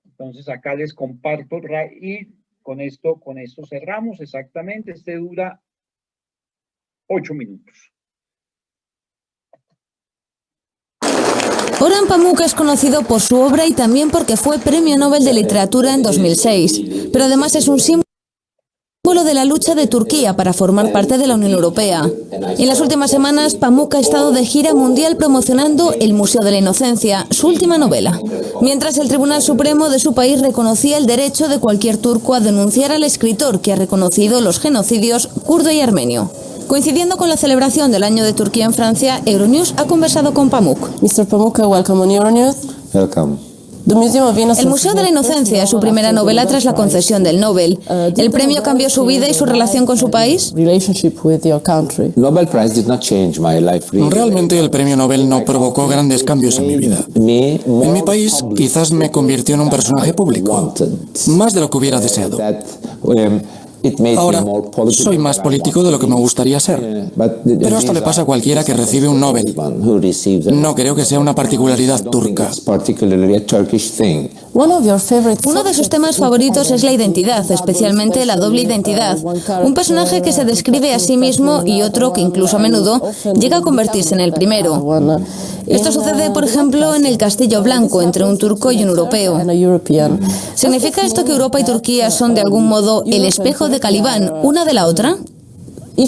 Entonces acá les comparto, y con esto cerramos exactamente. Este dura 8 minutos. Orhan Pamuk es conocido por su obra y también porque fue Premio Nobel de Literatura en 2006, pero además es un símbolo de la lucha de Turquía para formar parte de la Unión Europea. En las últimas semanas, Pamuk ha estado de gira mundial promocionando El Museo de la Inocencia, su última novela, mientras el Tribunal Supremo de su país reconocía el derecho de cualquier turco a denunciar al escritor que ha reconocido los genocidios kurdo y armenio. Coincidiendo con la celebración del Año de Turquía en Francia, Euronews ha conversado con Pamuk. Mr. Pamuk, welcome on Euronews. Welcome. El Museo de la Inocencia es su primera novela tras la concesión del Nobel. ¿El premio cambió su vida y su relación con su país? Realmente el premio Nobel no provocó grandes cambios en mi vida. En mi país quizás me convirtió en un personaje público, más de lo que hubiera deseado. Ahora soy más político de lo que me gustaría ser, pero esto le pasa a cualquiera que recibe un Nobel. No creo que sea una particularidad turca. Uno de sus temas favoritos es la identidad, especialmente la doble identidad. Un personaje que se describe a sí mismo y otro que incluso a menudo llega a convertirse en el primero. Esto sucede, por ejemplo, en el Castillo Blanco, entre un turco y un europeo. ¿Significa esto que Europa y Turquía son de algún modo el espejo de Calibán, una de la otra? Sí,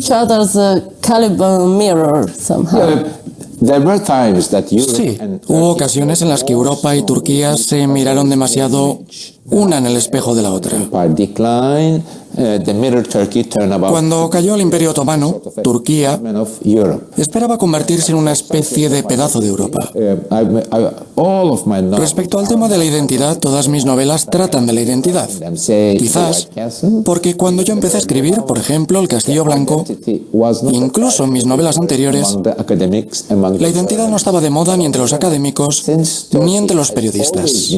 hubo ocasiones en las que Europa y Turquía se miraron demasiado una en el espejo de la otra. Cuando cayó el Imperio Otomano, Turquía esperaba convertirse en una especie de pedazo de Europa. Respecto al tema de la identidad, todas mis novelas tratan de la identidad. Quizás porque cuando yo empecé a escribir, por ejemplo, El Castillo Blanco, incluso en mis novelas anteriores, la identidad no estaba de moda ni entre los académicos ni entre los periodistas.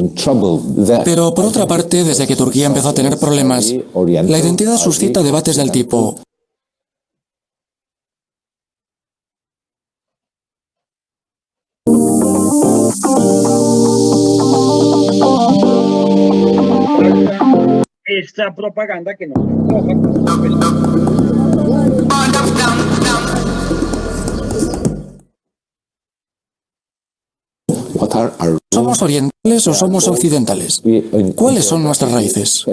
Pero por otra parte, desde que Turquía empezó a tener problemas, la identidad suscita debates del tipo: esta propaganda que nos antoja, pues, ¿somos orientales o somos occidentales? ¿Cuáles son nuestras raíces?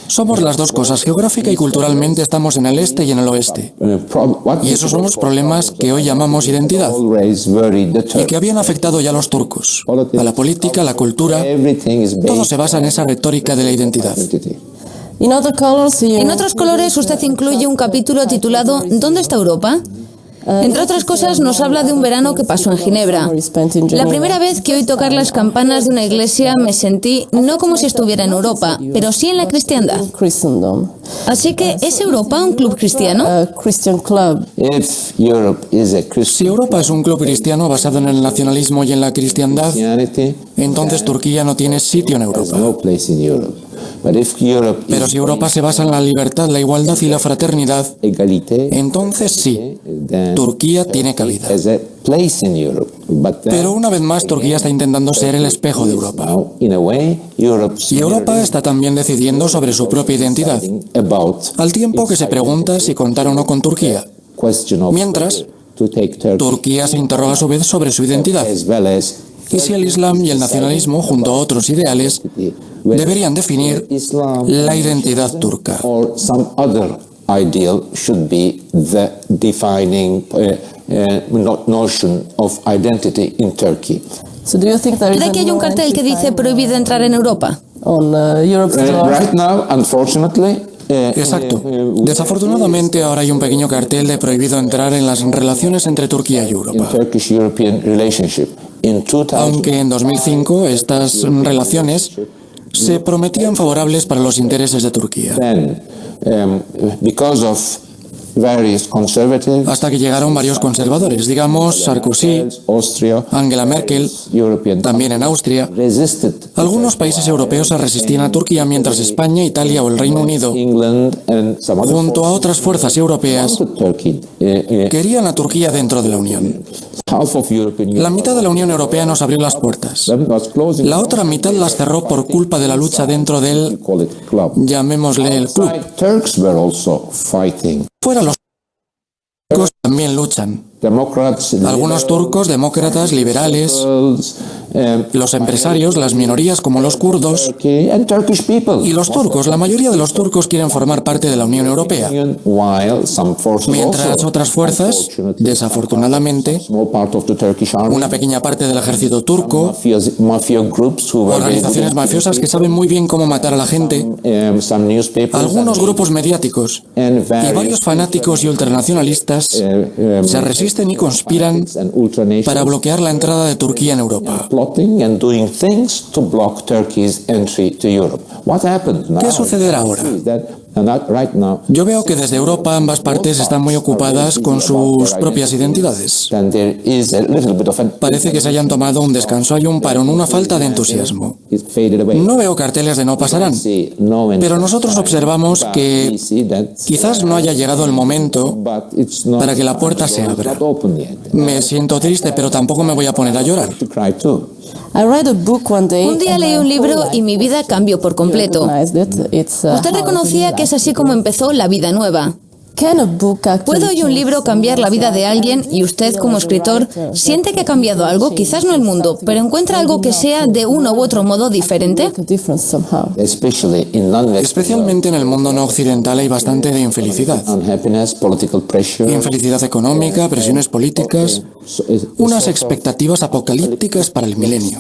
Somos las dos cosas. Geográfica y culturalmente estamos en el este y en el oeste. Y esos son los problemas que hoy llamamos identidad, y que habían afectado ya a los turcos. A la política, a la cultura, todo se basa en esa retórica de la identidad. En otros colores, usted incluye un capítulo titulado ¿Dónde está Europa? Entre otras cosas, nos habla de un verano que pasó en Ginebra. La primera vez que oí tocar las campanas de una iglesia me sentí no como si estuviera en Europa, pero sí en la cristiandad. Así que, ¿es Europa un club cristiano? Si Europa es un club cristiano basado en el nacionalismo y en la cristiandad, entonces Turquía no tiene sitio en Europa. Pero si Europa se basa en la libertad, la igualdad y la fraternidad, entonces sí, Turquía tiene cabida. Pero una vez más, Turquía está intentando ser el espejo de Europa. Y Europa está también decidiendo sobre su propia identidad, al tiempo que se pregunta si contar o no con Turquía. Mientras, Turquía se interroga a su vez sobre su identidad. Y si el Islam y el nacionalismo, junto a otros ideales, deberían definir la identidad turca. ¿Cree que hay un cartel que dice prohibido entrar en Europa? Exacto. Desafortunadamente ahora hay un pequeño cartel de prohibido entrar en las relaciones entre Turquía y Europa. Aunque en 2005 estas relaciones se prometían favorables para los intereses de Turquía. Hasta que llegaron varios conservadores, digamos Sarkozy, Angela Merkel, también en Austria. Algunos países europeos se resistían a Turquía mientras España, Italia o el Reino Unido, junto a otras fuerzas europeas, querían a Turquía dentro de la Unión. La mitad de la Unión Europea nos abrió las puertas. La otra mitad las cerró por culpa de la lucha dentro del, llamémosle el club. Fuera los turcos también luchan. Algunos turcos, demócratas, liberales, los empresarios, las minorías como los kurdos y los turcos. La mayoría de los turcos quieren formar parte de la Unión Europea, mientras otras fuerzas, desafortunadamente, una pequeña parte del ejército turco, organizaciones mafiosas que saben muy bien cómo matar a la gente, algunos grupos mediáticos y varios fanáticos y ultranacionalistas se resisten y conspiran para bloquear la entrada de Turquía en Europa. ¿Qué sucederá ahora? Yo veo que desde Europa ambas partes están muy ocupadas con sus propias identidades. Parece que se hayan tomado un descanso, hay un parón, una falta de entusiasmo. No veo carteles de no pasarán, pero nosotros observamos que quizás no haya llegado el momento para que la puerta se abra. Me siento triste, pero tampoco me voy a poner a llorar. Un día leí un libro y mi vida cambió por completo. Usted reconocía que es así como empezó la vida nueva. ¿Puede hoy un libro cambiar la vida de alguien y usted como escritor siente que ha cambiado algo? Quizás no el mundo, pero encuentra algo que sea de uno u otro modo diferente. Especialmente en el mundo no occidental hay bastante de infelicidad. Infelicidad económica, presiones políticas, unas expectativas apocalípticas para el milenio.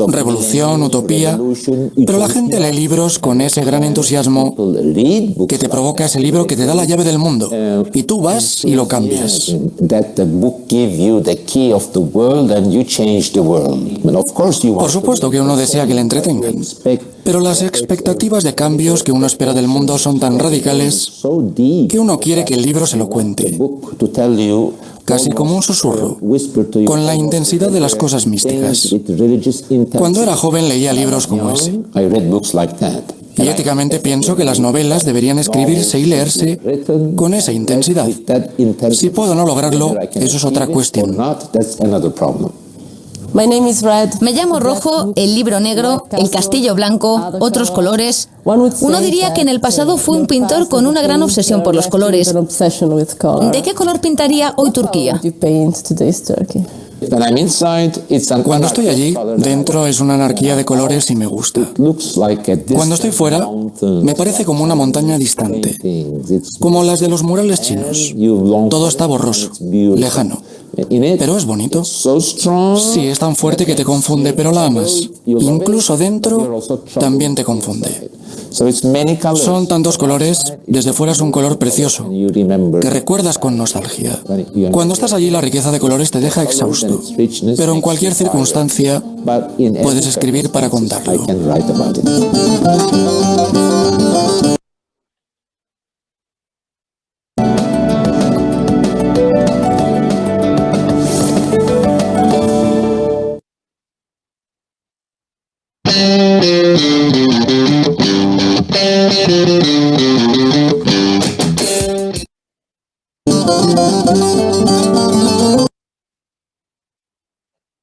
Revolución, utopía, pero la gente lee libros con ese gran entusiasmo que te provoca ese libro que te da la llave del mundo y tú vas y lo cambias. Por supuesto que uno desea que le entretengan, pero las expectativas de cambios que uno espera del mundo son tan radicales que uno quiere que el libro se lo cuente, casi como un susurro, con la intensidad de las cosas místicas. Cuando era joven leía libros como ese. Y éticamente pienso que las novelas deberían escribirse y leerse con esa intensidad. Si puedo no lograrlo, eso es otra cuestión. Me llamo Rojo, el libro negro, el castillo blanco, otros colores. Uno diría que en el pasado fue un pintor con una gran obsesión por los colores. ¿De qué color pintaría hoy Turquía? Cuando estoy allí, dentro es una anarquía de colores y me gusta. Cuando estoy fuera, me parece como una montaña distante, como las de los murales chinos. Todo está borroso, lejano. Pero es bonito. Sí, es tan fuerte que te confunde, pero la amas. Incluso dentro también te confunde. Son tantos colores, desde fuera es un color precioso, que recuerdas con nostalgia. Cuando estás allí la riqueza de colores te deja exhausto, pero en cualquier circunstancia puedes escribir para contarlo.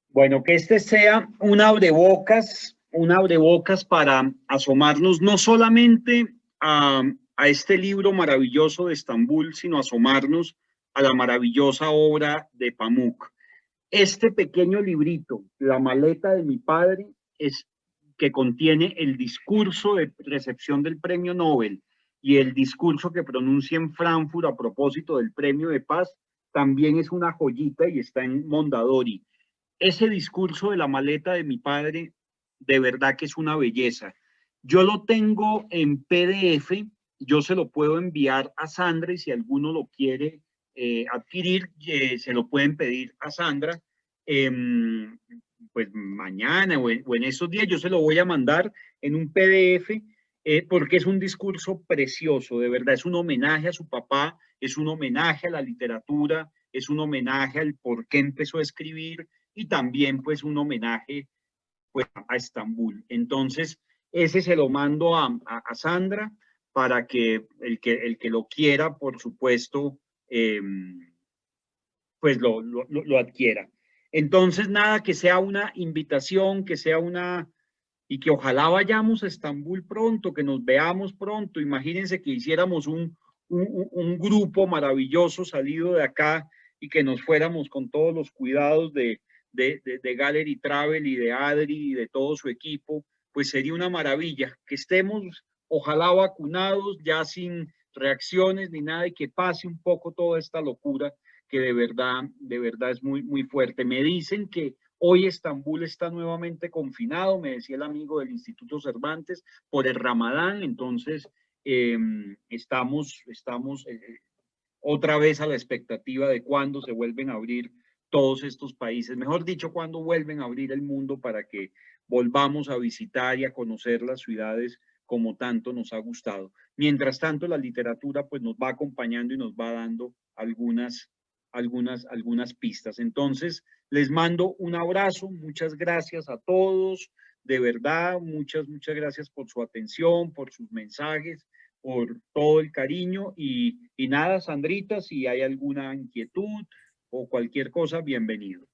Bueno, que este sea un abrebocas para asomarnos no solamente a este libro maravilloso de Estambul, sino asomarnos a la maravillosa obra de Pamuk. Este pequeño librito, La maleta de mi padre, es que contiene el discurso de recepción del premio Nobel y el discurso que pronuncia en Frankfurt a propósito del premio de paz, también es una joyita y está en Mondadori. Ese discurso de la maleta de mi padre, de verdad que es una belleza. Yo lo tengo en PDF, yo se lo puedo enviar a Sandra y si alguno lo quiere adquirir, se lo pueden pedir a Sandra. Pues mañana o en esos días yo se lo voy a mandar en un PDF porque es un discurso precioso, de verdad, es un homenaje a su papá, es un homenaje a la literatura, es un homenaje al por qué empezó a escribir y también pues un homenaje pues a Estambul. Entonces, ese se lo mando a Sandra para que el que lo quiera, por supuesto, pues lo adquiera. Entonces, nada, que sea una invitación, que sea una, y que ojalá vayamos a Estambul pronto, que nos veamos pronto. Imagínense que hiciéramos un grupo maravilloso salido de acá y que nos fuéramos con todos los cuidados de Gallery Travel y de Adri y de todo su equipo, pues sería una maravilla. Que estemos, ojalá vacunados, ya sin reacciones ni nada y que pase un poco toda esta locura que de verdad es muy, muy fuerte. Me dicen que hoy Estambul está nuevamente confinado, me decía el amigo del Instituto Cervantes, por el Ramadán, entonces estamos otra vez a la expectativa de cuándo se vuelven a abrir todos estos países, mejor dicho, cuándo vuelven a abrir el mundo para que volvamos a visitar y a conocer las ciudades como tanto nos ha gustado. Mientras tanto, la literatura pues nos va acompañando y nos va dando algunas pistas. Entonces, les mando un abrazo, muchas gracias a todos, de verdad, muchas gracias por su atención, por sus mensajes, por todo el cariño y nada, Sandrita, si hay alguna inquietud o cualquier cosa, bienvenido.